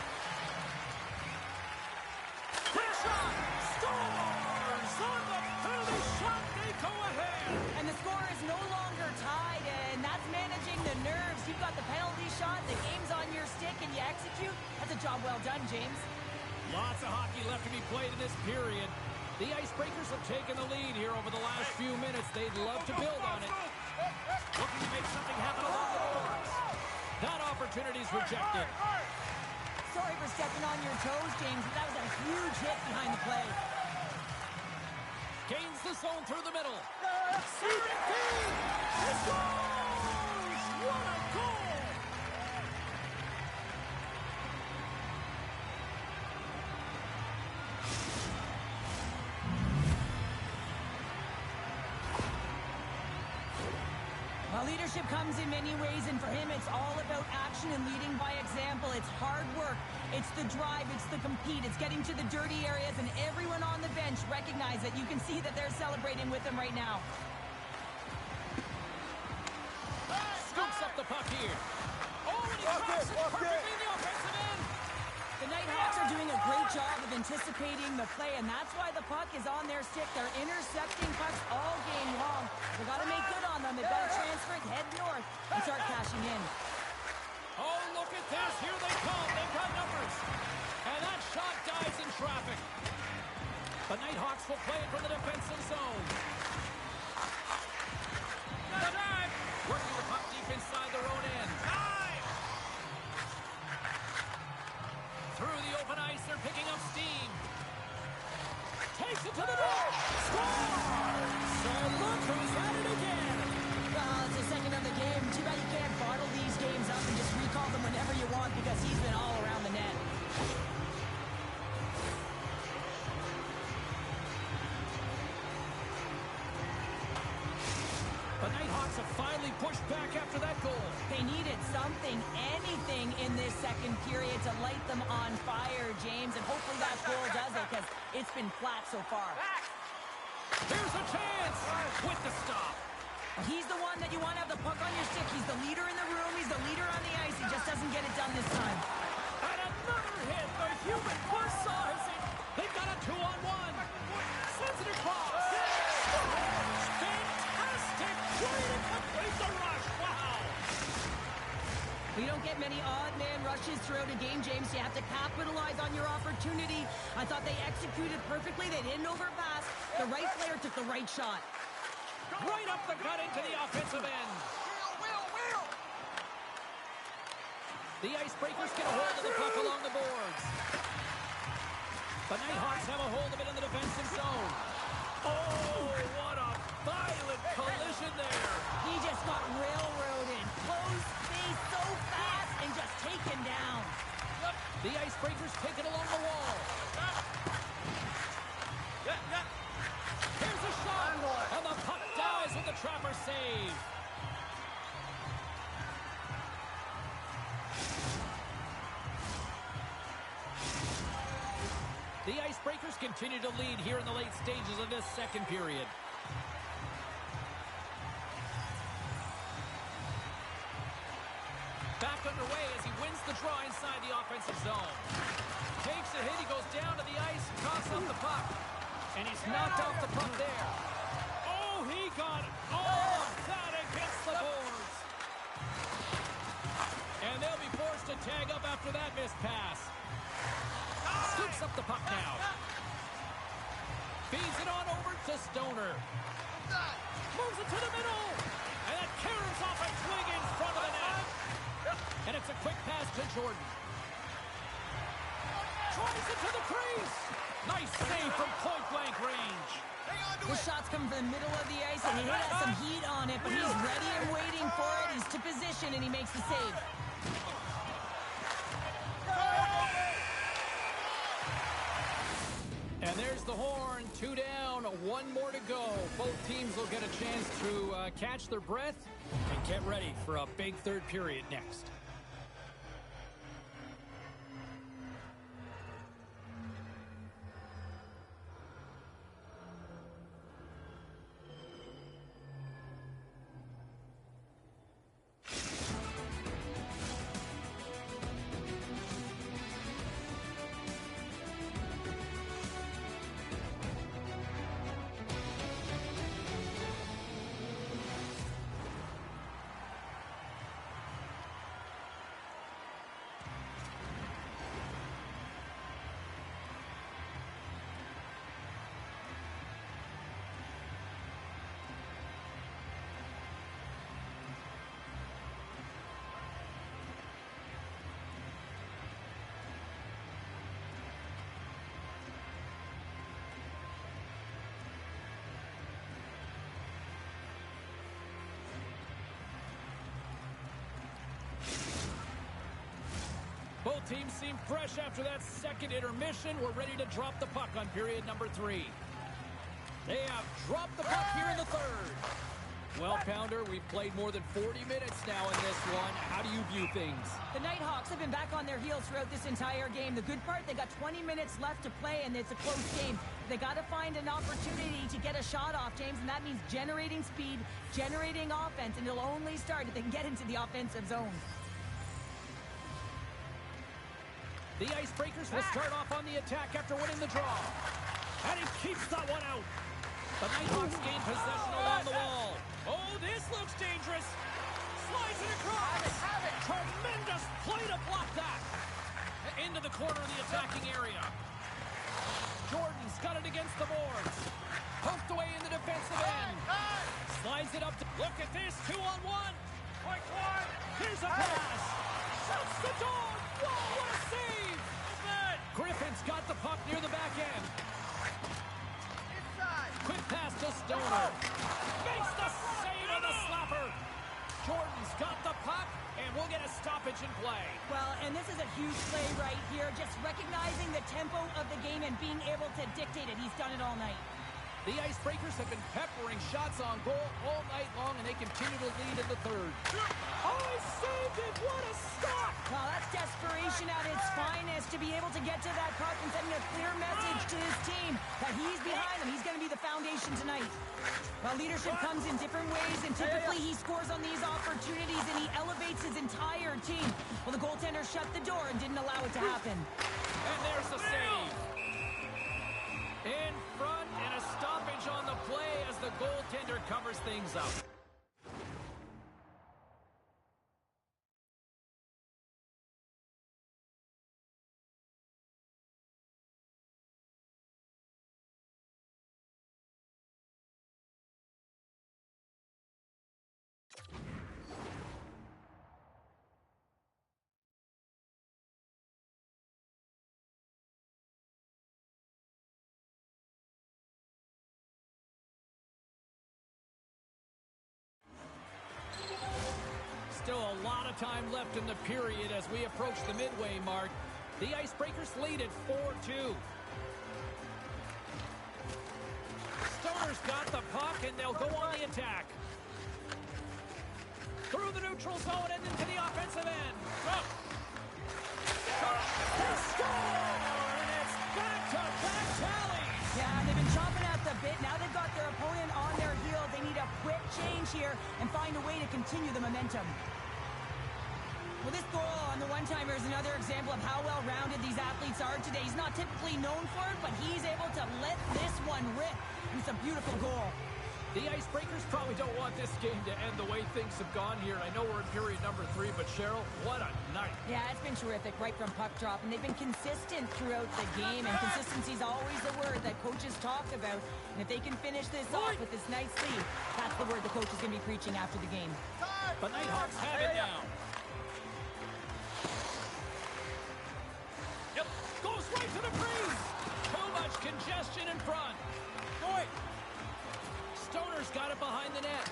Quick shot! Scores! On the penalty shot, they go ahead. And the score is no longer tied, and that's managing the nerves. You've got the penalty shot, the game's on your stick, and you execute. That's a job well done, James. Lots of hockey left to be played in this period. The Icebreakers have taken the lead here over the last few minutes. They'd love to build on it. Looking to make something happen along the boards. That opportunity's rejected. Sorry for stepping on your toes, James, but that was a huge hit behind the play. Gains the zone through the middle. He scores! What a goal! Well, leadership comes in many ways, and for him, it's all about action and leading by example. It's hard work. It's the drive. It's the compete. It's getting to the dirty areas, and everyone on the bench recognize it. You can see that they're celebrating with him right now. Scoops up the puck here. Oh, and he drops it perfectly in the offensive end. The Nighthawks are doing a great job of anticipating the play, and that's why the puck is on their stick. They're intercepting pucks all game long. They've got to make good on them. They've got to transfer it, head north, and start cashing in. Oh, look at this. Here they come. They've got numbers. And that shot dives in traffic. The Nighthawks will play it from the defensive zone. The dive. Working the puck deep inside their own end. Dive. Through the open ice, they're picking up steam. Takes it to the net. Scores! So look who's at it again. Well, it's the second of the pushed back after that goal. They needed something, anything in this second period to light them on fire, James, and hopefully that goal does it because it's been flat so far. Here's a chance with the stop. He's the one that you want to have the puck on your stick. He's the leader in the room. He's the leader on the ice. He just doesn't get it done this time. And another hit. The human buzzsaw has it. They've got a 2-on-1. Sends it across. Fantastic. Way to complete the rush. Wow. You don't get many odd man rushes throughout a game, James. You have to capitalize on your opportunity. I thought they executed perfectly. They didn't overpass. The right player took the right shot. Right up the gut into the offensive end. The Icebreakers get a hold of the puck along the boards. The Nighthawks have a hold of it in the defensive zone. Oh, what a violent collision there. He just got railroaded. Close space so fast and just taken down. The Icebreakers take it along the wall. Here's a shot. And the puck dies with the Trapper save. The Icebreakers continue to lead here in the late stages of this second period. Back underway as he wins the draw inside the offensive zone. Takes a hit, he goes down to the ice, tosses up the puck. And he's knocked off the puck there. Oh, he got all of that against the boards. And they'll be forced to tag up after that missed pass. Scoops up the puck now. Feeds it on over to Stoner. Moves it to the middle. And that carries off a twig in front of the net. And it's a quick pass to Jordan. Tries it to the crease. Nice save from point-blank range. The shot's coming from the middle of the ice, and he has some heat on it, but he's ready and waiting for it. He's to position, and he makes the save. And there's the horn. 2 down, 1 more to go. Both teams will get a chance to catch their breath and get ready for a big third period next. Both teams seem fresh after that second intermission. We're ready to drop the puck on period number 3. They have dropped the puck here in the third. Well, Pounder, we've played more than 40 minutes now in this one. How do you view things? The Nighthawks have been back on their heels throughout this entire game. The good part, they got 20 minutes left to play, and it's a close game. They got to find an opportunity to get a shot off, James, and that means generating speed, generating offense, and it'll only start if they can get into the offensive zone. The Icebreakers will start off on the attack after winning the draw. And he keeps that one out. The Nighthawks gain possession along the wall. Oh, this looks dangerous. Slides it across. Tremendous play to block that. Into the corner of the attacking area. Jordan's got it against the boards. Poked away in the defensive end. Slides it up. Look at this, 2-on-1. Here's a pass. Shuts the dog. Whoa, what a save. Griffin's got the puck near the back end. Quick pass to Stoner. Makes the save on the slapper. Jordan's got the puck, and we'll get a stoppage in play. Well, and this is a huge play right here. Just recognizing the tempo of the game and being able to dictate it. He's done it all night. The Icebreakers have been peppering shots on goal all night long, and they continue to lead in the third. Oh, he saved it! What a stop! Well, that's desperation at its finest to be able to get to that puck and sending a clear message to his team that he's behind them. He's going to be the foundation tonight. Well, leadership comes in different ways, and typically he scores on these opportunities, and he elevates his entire team. Well, the goaltender shut the door and didn't allow it to happen. And there's the save. In front, and a stoppage on the play as the goaltender covers things up. Still a lot of time left in the period as we approach the midway mark. The Icebreakers lead at 4-2. Stoner's got the puck, and they'll go on the attack. Through the neutral zone and into the offensive end. Up. They score! And it's back-to-back tallies! Yeah, they've been chomping at the bit. Now they've got their opponent on their heels. They need a quick change here and find a way to continue the momentum. Well, this goal on the one-timer is another example of how well-rounded these athletes are today. He's not typically known for it, but he's able to let this one rip. It's a beautiful goal. The Icebreakers probably don't want this game to end the way things have gone here. I know we're in period number 3, but Cheryl, what a night. Yeah, it's been terrific right from puck drop, and they've been consistent throughout the game, and consistency is always the word that coaches talk about. And if they can finish this off with this nice lead, that's the word the coach is going to be preaching after the game. The Nighthawks have it now. Yep, goes right to the breeze. Too much congestion in front. Boy. Stoner's got it behind the net.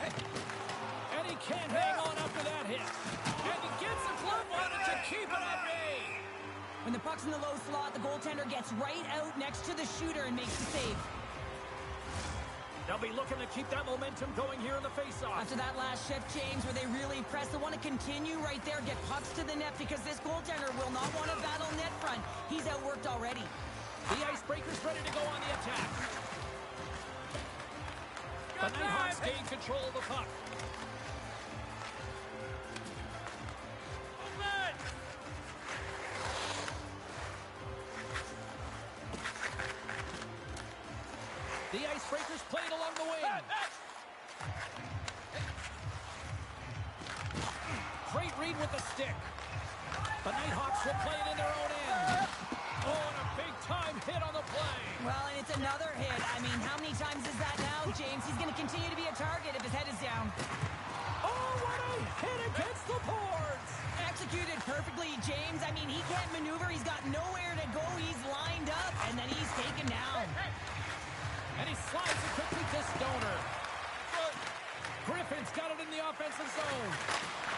And he can't hang on after that hit. And he gets a glove on it to keep it at bay. When the puck's in the low slot, the goaltender gets right out next to the shooter and makes the save. They'll be looking to keep that momentum going here in the faceoff. After that last shift, James, where they really press, they want to continue right there, get pucks to the net, because this goaltender will not want to battle net front. He's outworked already. The Icebreakers ready to go on the attack. The Nighthawks gain control of the puck. The Icebreakers played along the wing. Great read with the stick. The Nighthawks will play it in their own end. Oh, and a big-time hit on the play. Well, and it's another hit. I mean, how many times is that now, James? He's going to continue to be a target if his head is down. Oh, what a hit against the boards. Executed perfectly, James. I mean, he can't maneuver. He's got nowhere to go. He's lined up, and then he's taken down. And he slides it quickly to Stoner. Griffin's got it in the offensive zone.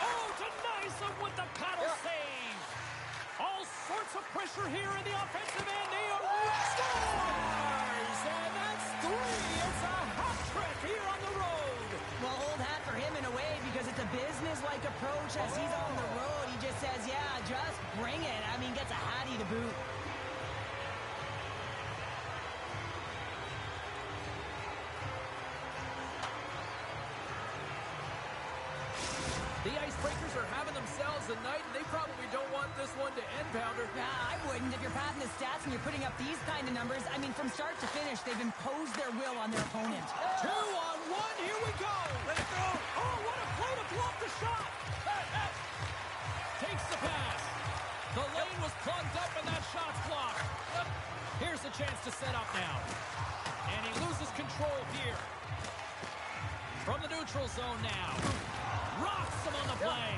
Oh, denies him with the paddle save. All sorts of pressure here in the offensive end. He scores! And that's 3. It's a hat trick here on the road. Well, old hat for him in a way, because it's a business-like approach as he's on the road. He just says, yeah, just bring it. I mean, gets a hattie to boot. The Icebreakers are having themselves a night, and they probably don't want this one to end, Pounder. Yeah, I wouldn't. If you're padding the stats and you're putting up these kind of numbers, I mean, from start to finish, they've imposed their will on their opponent. 2-on-1, here we go. Let it go. Oh, what a play to block the shot. Takes the pass. The lane was plugged up, and that shot's blocked. Here's a chance to set up now. And he loses control here. From the neutral zone now. Rocks him on the play.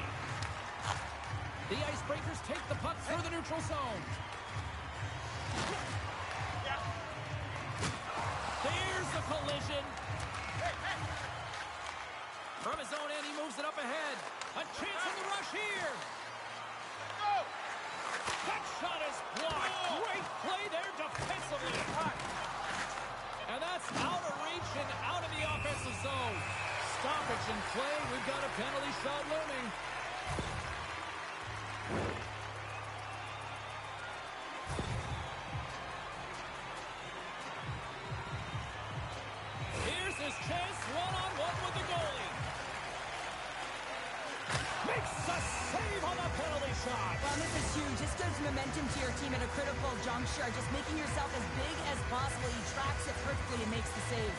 The Icebreakers take the puck through the neutral zone. There's the collision. From his own end, he moves it up ahead. A chance in the rush here. That shot is blocked. Great play there defensively. penalty shot looming. Here's his chance, one-on-one with the goalie. Makes a save on the penalty shot. Well, this is huge. This gives momentum to your team at a critical juncture. Just making yourself as big as possible. He tracks it perfectly and makes the save.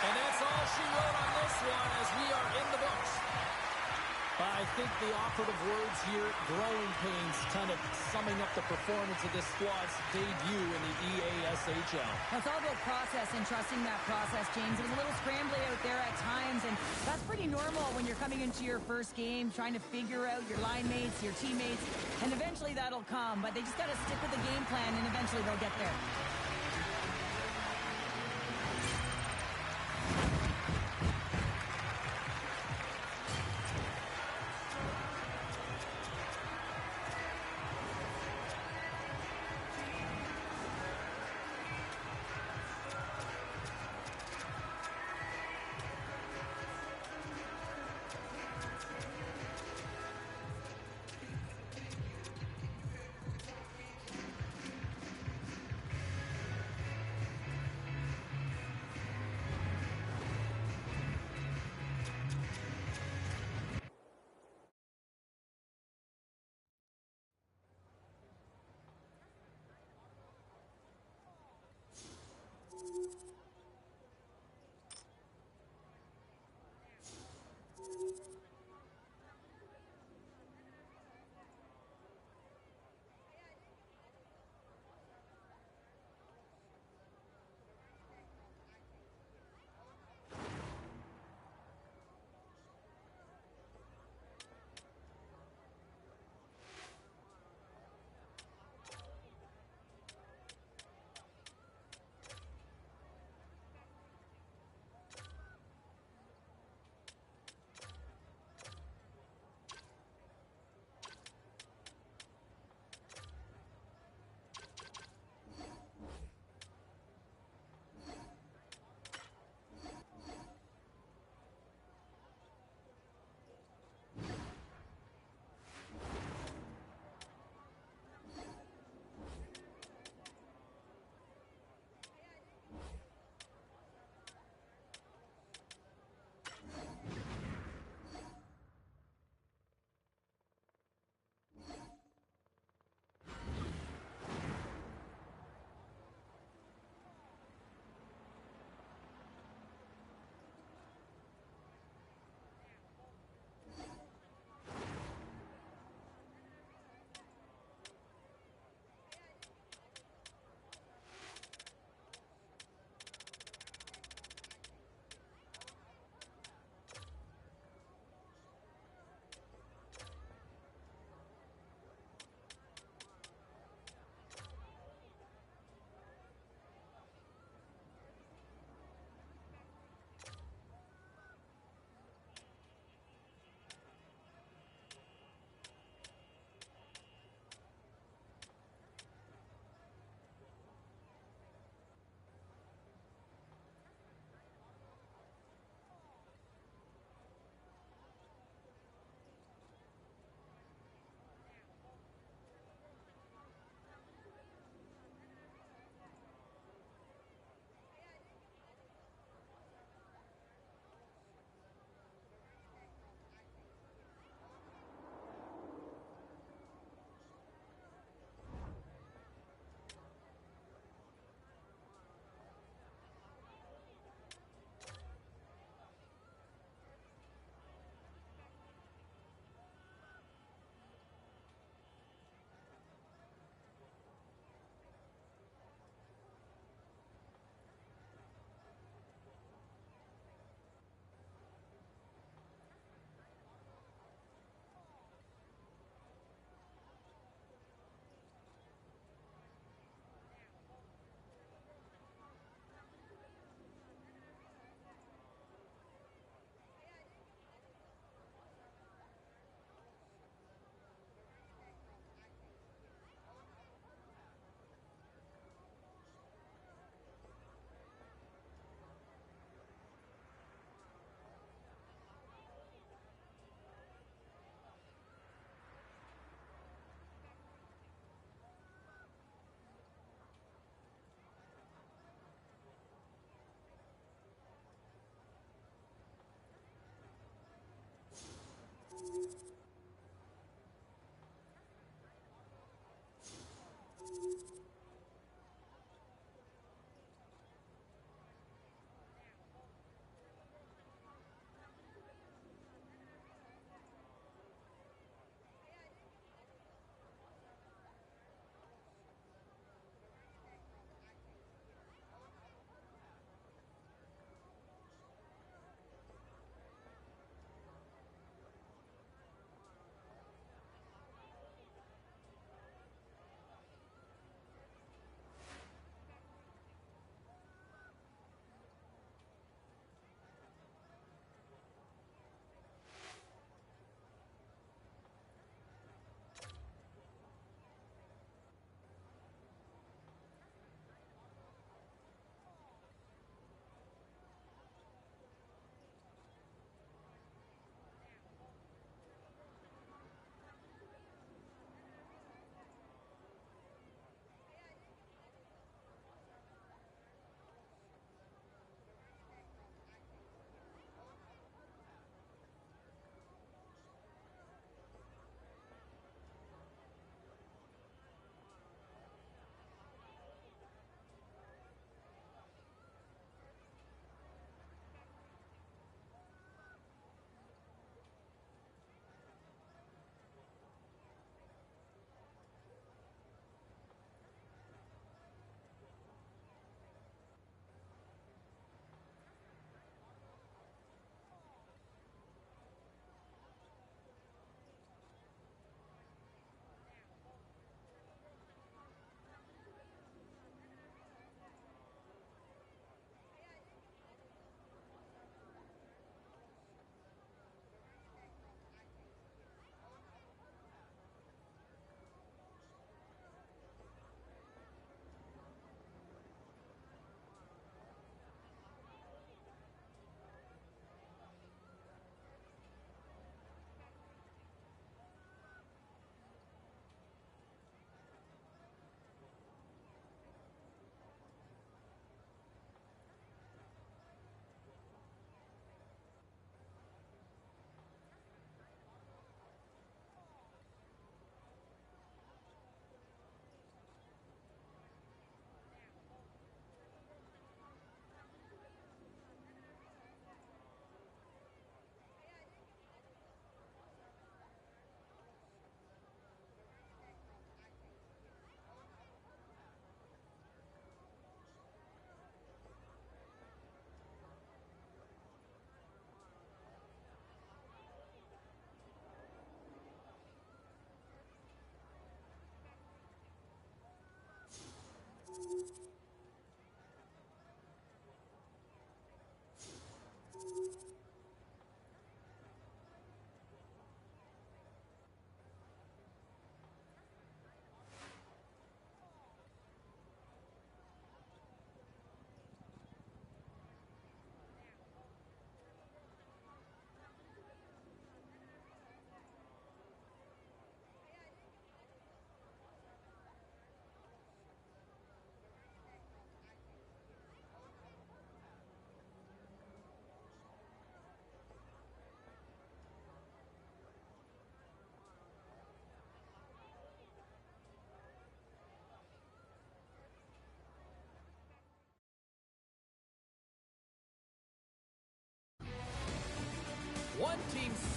And that's all she wrote on this one as we are in the books. I think the operative words here, growing pains, kind of summing up the performance of this squad's debut in the EASHL. Well, it's all about process and trusting that process, James. It was a little scrambly out there at times, and that's pretty normal when you're coming into your first game, trying to figure out your line mates, your teammates, and eventually that'll come. But they just got to stick with the game plan, and eventually they'll get there.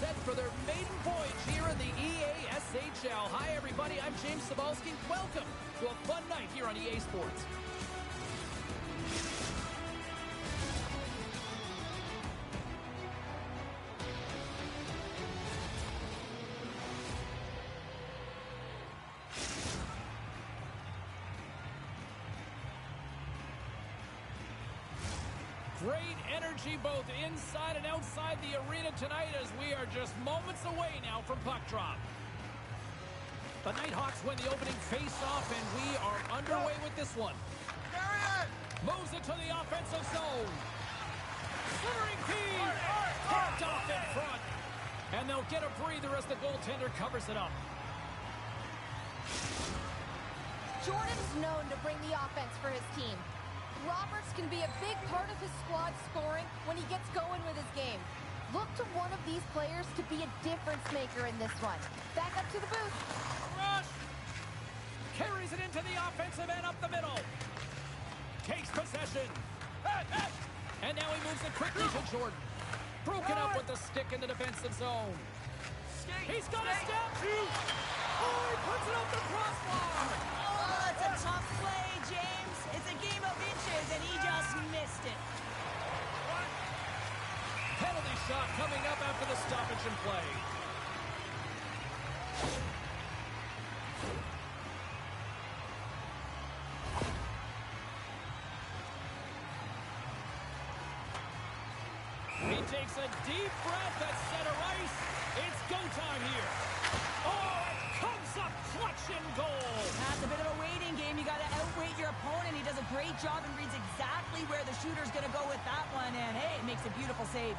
set for their maiden voyage here in the EASHL. Hi, everybody. I'm James Cybulski. Welcome to a fun night here on EA Sports. Great energy both inside and outside the arena tonight as we are just moments away now from puck drop. The Nighthawks win the opening face-off, and we are underway with this one. Moves it to the offensive zone. Slithering key. Tapped off in front. And they'll get a breather as the goaltender covers it up. Jordan's known to bring the offense for his team. Roberts can be a big part of his squad scoring when he gets going with his game. Look to one of these players to be a difference maker in this one. Back up to the booth. Rush! Carries it into the offensive end up the middle. Takes possession. And now he moves it quickly to Jordan. Broken up with the stick in the defensive zone. He's got a step. Oh, he puts it up the crossbar. Oh, it's a tough play, James. It's a game of inches, and he just missed it. Penalty shot coming up after the stoppage in play. He takes a deep breath at center ice. It's go time here. Oh, it comes up clutch and goal. That's a bit of a waiting game. You got to outweight your opponent. He does a great job and reads exactly where the shooter's going to go with that one. And, hey, it makes a beautiful save.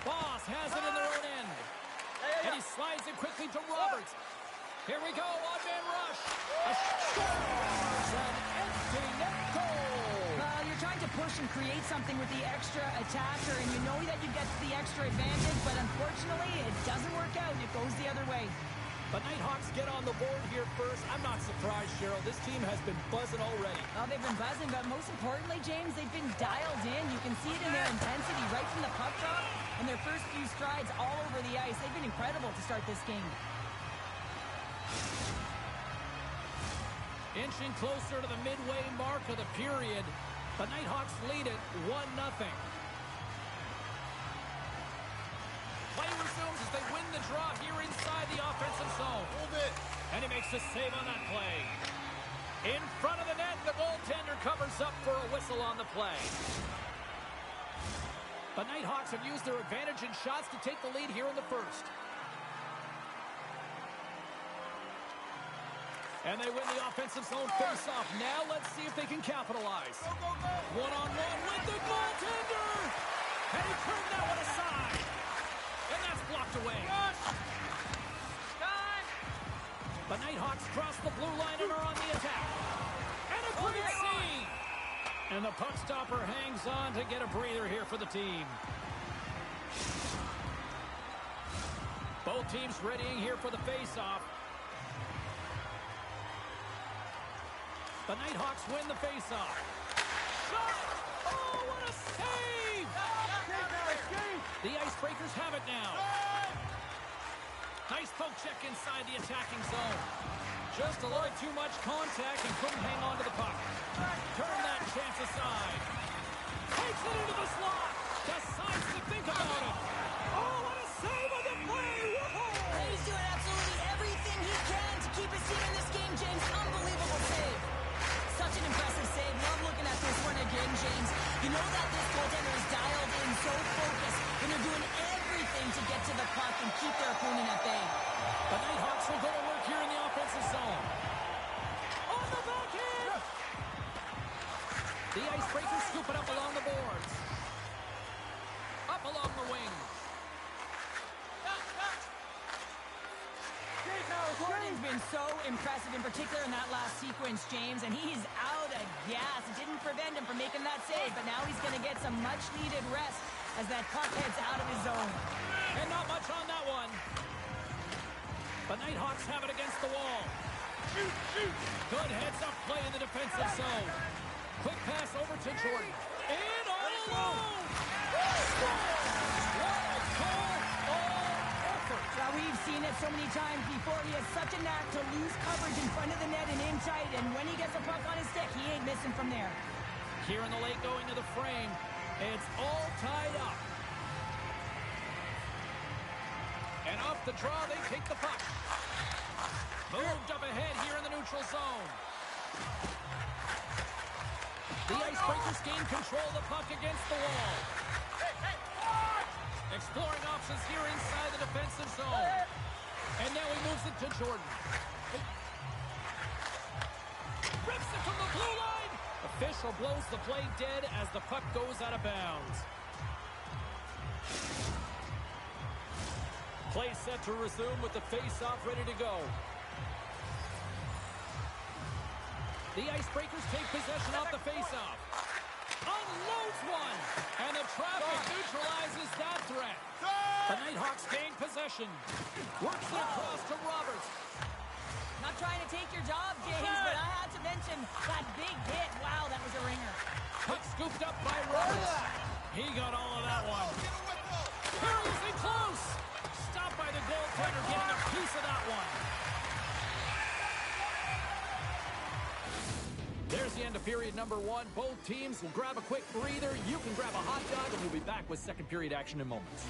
Boss has it in their own end. And he slides it quickly to Roberts. Here we go, one-man rush. Scores an empty net goal. You're trying to push and create something with the extra attacker, and you know that you get the extra advantage, but unfortunately, it doesn't work out, and it goes the other way. The Nighthawks get on the board here first. I'm not surprised, Cheryl. This team has been buzzing already. Well, they've been buzzing, but most importantly, James, they've been dialed in. You can see it in their intensity right from the puck drop and their first few strides all over the ice. They've been incredible to start this game. Inching closer to the midway mark of the period. The Nighthawks lead it 1-0. Play resumes as they win the draw here inside the offensive zone. Hold it. And he makes the save on that play. In front of the net, the goaltender covers up for a whistle on the play. The Nighthawks have used their advantage in shots to take the lead here in the first. And they win the offensive zone face-off. Now let's see if they can capitalize. Go, go, go. One-on-one with the goaltender. And he turned that one aside. And that's blocked away. Time. The Nighthawks cross the blue line and are on the attack. And a great save. And the puck stopper hangs on to get a breather here for the team. Both teams readying here for the face-off. The Nighthawks win the face-off. Shot! Oh, what a save! The Icebreakers have it now. Nice poke check inside the attacking zone. Just a little too much contact and couldn't hang on to the puck. Turn that chance aside. Takes it into the slot. Decides to think about it. Oh, what a save on the play! Whoa! He's doing absolutely everything he can to keep his team in this game, James. Unbelievable save. Such an impressive save. Love looking at this one again, James. You know that this goaltender is dialed in, so focused, and they're doing everything to get to the puck and keep their opponent at bay. The Nighthawks will go to work here in the offensive zone. On the backhand! The Icebreakers scoop it up along the boards. Up along the wing. Gordon's been so impressive, in particular in that last sequence, James, and he's out of gas. It didn't prevent him from making that save, but now he's going to get some much-needed rest as that puck heads out of his zone. And not much on that one. The Nighthawks have it against the wall. Good heads-up play in the defensive zone. Quick pass over to Jordan. In all alone! What a goal all we've seen it so many times before. He has such a knack to lose coverage in front of the net and in tight, and when he gets a puck on his stick, he ain't missing from there. Here in the late going to the frame, it's all tied up. And off the draw, they take the puck. Moved up ahead here in the neutral zone. The Icebreakers gain control of the puck against the wall. Exploring options here inside the defensive zone. And now he moves it to Jordan. Rips it from the blue line. Official blows the play dead as the puck goes out of bounds. Play set to resume with the face-off ready to go. The Icebreakers take possession off the face-off. Unloads one. And the traffic neutralizes that threat. The Nighthawks gain possession. Works it across to Roberts. Not trying to take your job, James, but I had to mention that big hit. Wow, that was a ringer. Puck scooped up by Roberts. He got all of that one. Perilously close. Stopped by the goaltender, getting a piece of that one. There's the end of period number one. Both teams will grab a quick breather. You can grab a hot dog, and we'll be back with second period action in moments.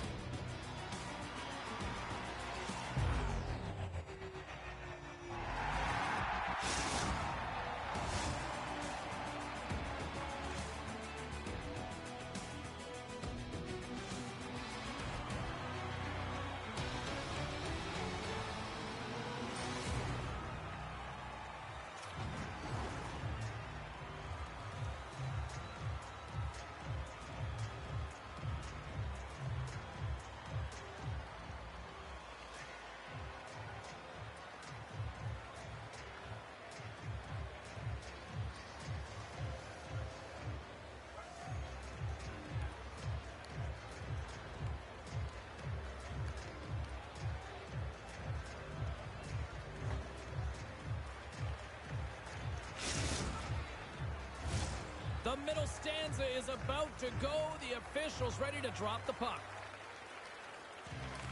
The middle stanza is about to go. The official's ready to drop the puck.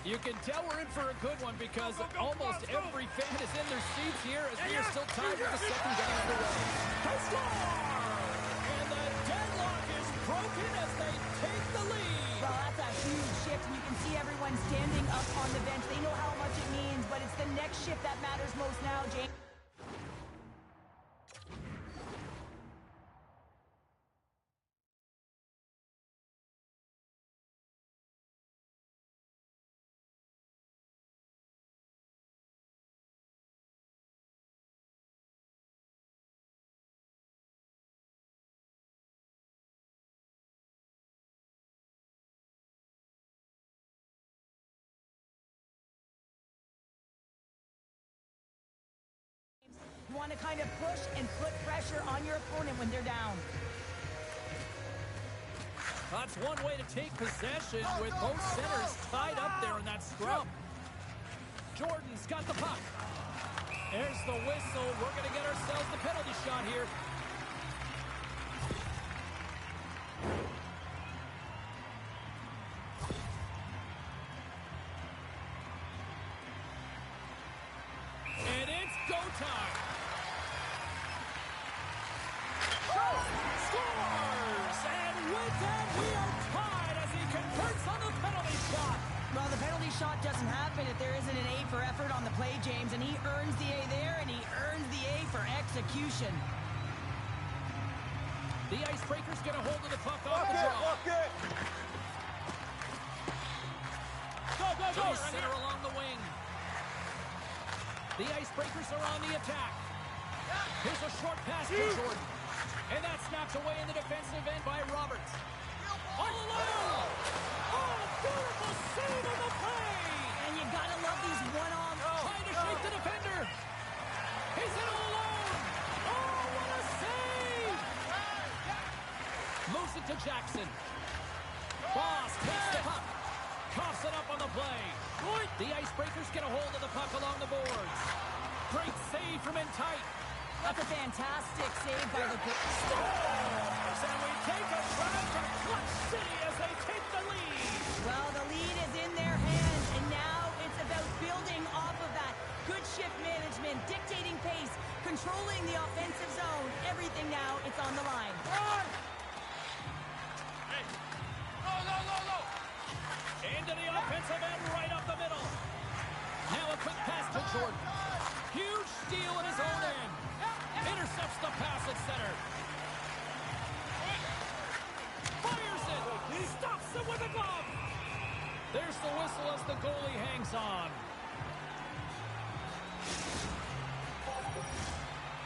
You can tell we're in for a good one because almost every fan is in their seats here as we are still tied with the second game underway. They score! And the deadlock is broken as they take the lead. Well, that's a huge shift, and you can see everyone standing up on the bench. They know how much it means, but it's the next shift that matters most now, James. You want to kind of push and put pressure on your opponent when they're down. That's one way to take possession with both centers tied up there in that scrum. Jordan's got the puck. There's the whistle. We're going to get ourselves the penalty shot here. And it's go time. Scores! And with that, we are tied as he converts on the penalty shot. Well, the penalty shot doesn't happen if there isn't an A for effort on the play, James, and he earns the A there, and he earns the A for execution. The Icebreakers get a hold of the puck off the draw. Go, center along the wing. The Icebreakers are on the attack. Here's a short pass to Jordan. And that snapped away in the defensive end by Roberts. All alone! Oh, beautiful save on the play! And you gotta love these one-on. Trying to shake the defender. He's in all alone. Oh, what a save! Moves it to Jackson. Boss takes the puck. Coughs it up on the play. The Icebreakers get a hold of the puck along the boards. Great save from in tight. That's a fantastic save by the Scores! And we take a drive to Clutch City as they take the lead. Well, the lead is in their hands, and now it's about building dictating pace, controlling the offensive zone. Everything now, it's on the line. Hey. Low. Into the offensive end, right up the middle. Now a quick pass to Jordan. Huge steal in his own end. Intercepts the pass at center. Fires it. He stops it with a glove. There's the whistle as the goalie hangs on.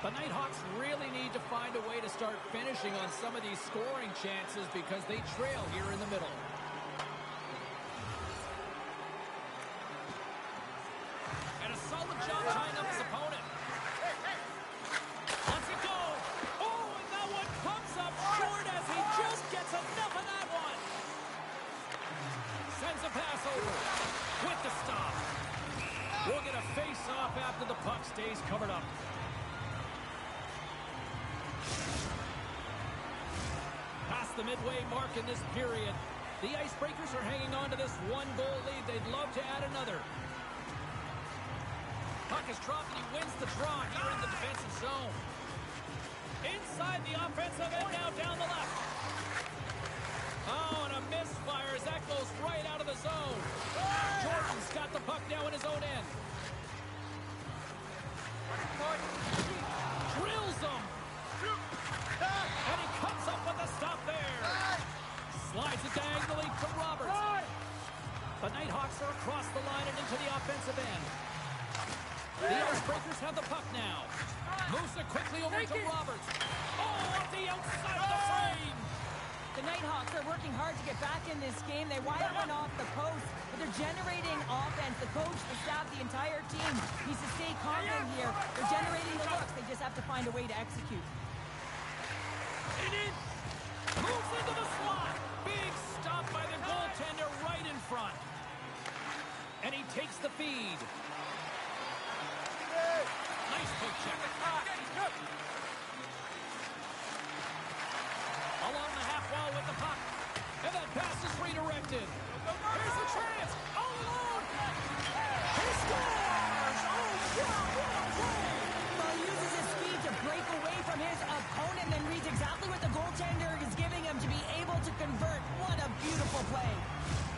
The Nighthawks really need to find a way to start finishing on some of these scoring chances because they trail here in the middle. And a solid job tying up his opponent. Lets it go. Oh, and that one comes up short as he just gets enough of that one. Sends a pass over with the stop. We'll get a face-off after the puck stays covered up. Past the midway mark in this period, the Icebreakers are hanging on to this one-goal lead. They'd love to add another. Puck is dropped and he wins the draw here in the defensive zone. Inside the offensive end now down the left. Oh, and a misfire as that goes right out of the zone. Jordan's got the puck now in his own end. Drills him. And he comes up with a stop there. Slides it diagonally to Roberts. The Nighthawks are across the line and into the offensive end. The Icebreakers have the puck now. Moves it quickly over to Roberts. Oh, off the outside of the frame. The Nighthawks are working hard to get back in this game. They wire one off the post, but they're generating offense. The coach, the staff, the entire team needs to stay confident here. They're generating the looks. They just have to find a way to execute. And in. Moves into the slot. Big stop by the goaltender right in front. And he takes the feed. Nice poke check. Along the half wall with the puck. And that pass is redirected. Here's the chance. All alone. He scores. Oh, God, what a play. Well, he uses his speed to break away from his opponent and reads exactly what the goaltender is giving him to be able to convert. What a beautiful play.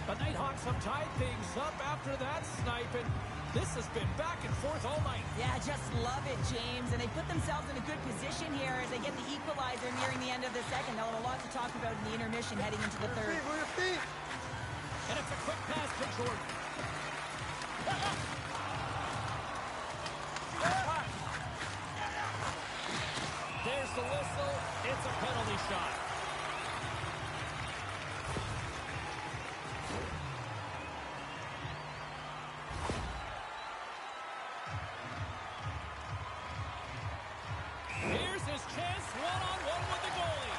The Nighthawks have tied things up after that snipe, and this has been back and forth all night. Yeah, just love it, James. And they put themselves in a good position here as they get the equalizer nearing the end of the second. They'll have a lot to talk about in the intermission heading into the third. And it's a quick pass to Jordan. There's the whistle. It's a penalty shot. Here's his chance, one-on-one with the goalie.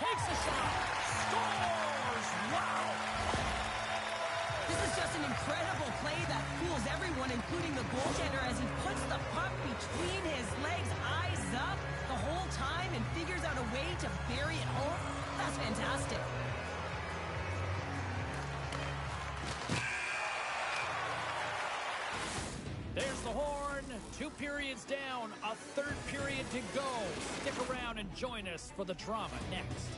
Takes a shot. Scores! Wow! This is just an incredible play that fools everyone, including the goaltender, as he puts the puck between his legs, eyes up the whole time, and figures out a way to bury it home. That's fantastic. There's the horn. 2 periods down. A third period to go. Stick around and join us for the drama next.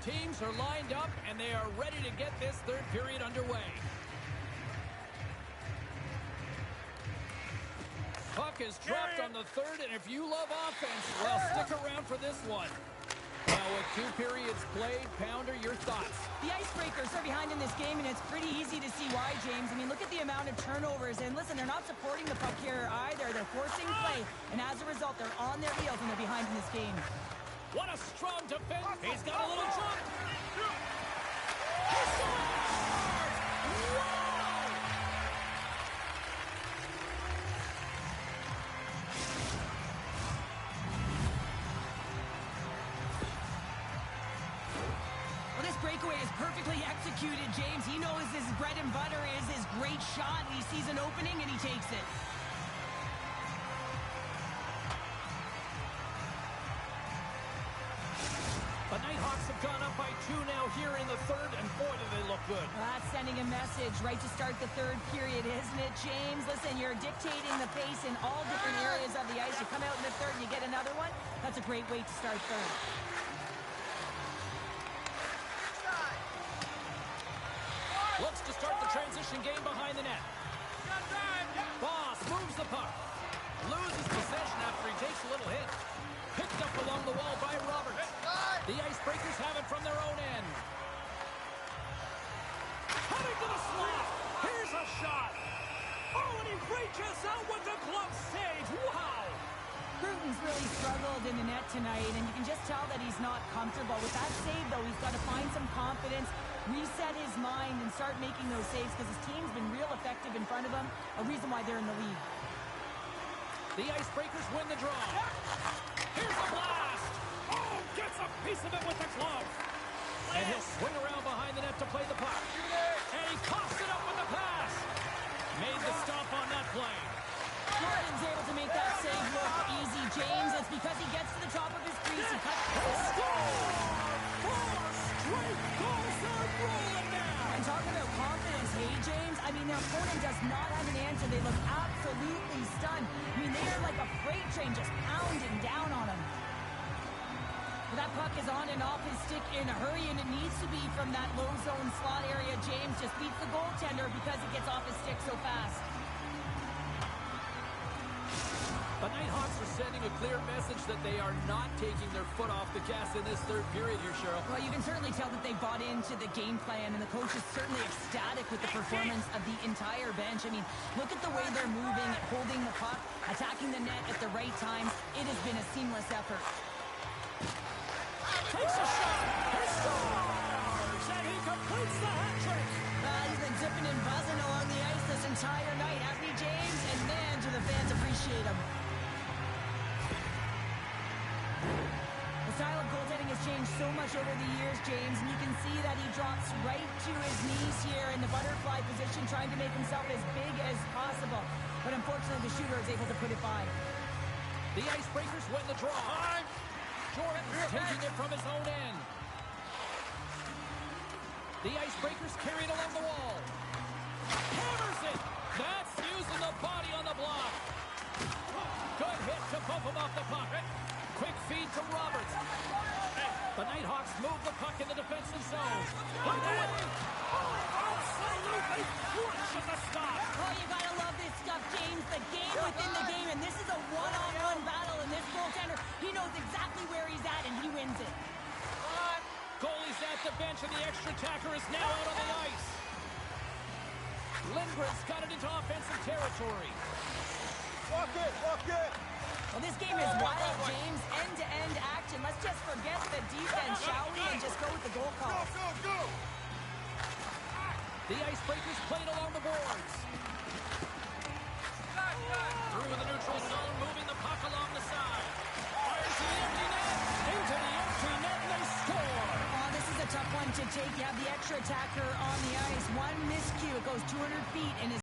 Teams are lined up, and they are ready to get this third period underway. Puck is dropped on the third, and if you love offense, well, stick around for this one. Now, with 2 periods played, Pounder, your thoughts? The Icebreakers are behind in this game, and it's pretty easy to see why, James. I mean, look at the amount of turnovers. And listen, they're not supporting the puck here either. They're forcing play, and as a result, they're on their heels, and they're behind in this game. What a strong defense. He's got a little jump. He scores! Wow! Well, this breakaway is perfectly executed, James. He knows his bread and butter is his great shot. He sees an opening, and he takes it. The Nighthawks have gone up by 2 now here in the third, and boy, do they look good. That's sending a message right to start the third period, isn't it, James? Listen, you're dictating the pace in all different areas of the ice. You come out in the third and you get another one. That's a great way to start third. Looks to start the transition game behind the net. Boss moves the puck. Loses possession after he takes a little hit. Picked up along the wall by Roberts. The Icebreakers have it from their own end. Heading to the slot. Here's a shot. Oh, and he reaches out with the glove save. Wow. Bruton's really struggled in the net tonight, and you can just tell that he's not comfortable. With that save, though, he's got to find some confidence, reset his mind, and start making those saves because his team's been real effective in front of him, a reason why they're in the lead. The Icebreakers win the draw. Here's a blast. Oh, gets a piece of it with the glove. And he'll swing around behind the net to play the puck. And he coughs it up with the pass. Made the stop on that play. Jordan's able to make that save look easy, James. It's because he gets to the top of his crease. He cuts the Score! 4 straight goals are rolling now. And talking about confidence, hey, James, I mean, their opponent does not have an answer. They look absolutely stunned. I mean, they are like a freight train just pounding down on them. Well, that puck is on and off his stick in a hurry, and it needs to be from that low zone slot area. James just beats the goaltender because it gets off his stick so fast. The Nighthawks are sending a clear message that they are not taking their foot off the gas in this third period here, Cheryl. Well, you can certainly tell that they bought into the game plan, and the coach is certainly ecstatic with the performance of the entire bench. I mean, look at the way they're moving, holding the puck, attacking the net at the right times. It has been a seamless effort. Takes a shot. He scores! And he completes the hat trick. He's been zipping and buzzing along the ice this entire night, hasn't he, James? And man, do the fans appreciate him. The style of goaltending has changed so much over the years, James, and you can see that he drops right to his knees here in the butterfly position, trying to make himself as big as possible. But unfortunately, the shooter is able to put it by. The Icebreakers win the draw. Jordan's taking it from his own end. The Icebreakers carry it along the wall. Hammers it. That's using the body on the block. Good hit to bump him off the puck. Quick feed from Roberts. The Nighthawks move the puck in the defensive zone. Oh, absolutely crushes the stop. Oh, you gotta love this stuff, James. The game within the game, and this is a one-on-one battle, and this goaltender, he knows exactly where he's at, and he wins it. Goalie's at the bench, and the extra attacker is now out on the ice. Lindgren's got it into offensive territory. Walk it. Well, this game is wild, James. End-to-end action. Let's just forget the defense, shall we, and just go with the goal call. Go. The Icebreakers played along the boards. Through the neutral zone, moving the puck along the side. Fires to the empty net. Into the empty net, and they score. Oh, this is a tough one to take. You have the extra attacker on the ice. One miscue. It goes 200 feet and is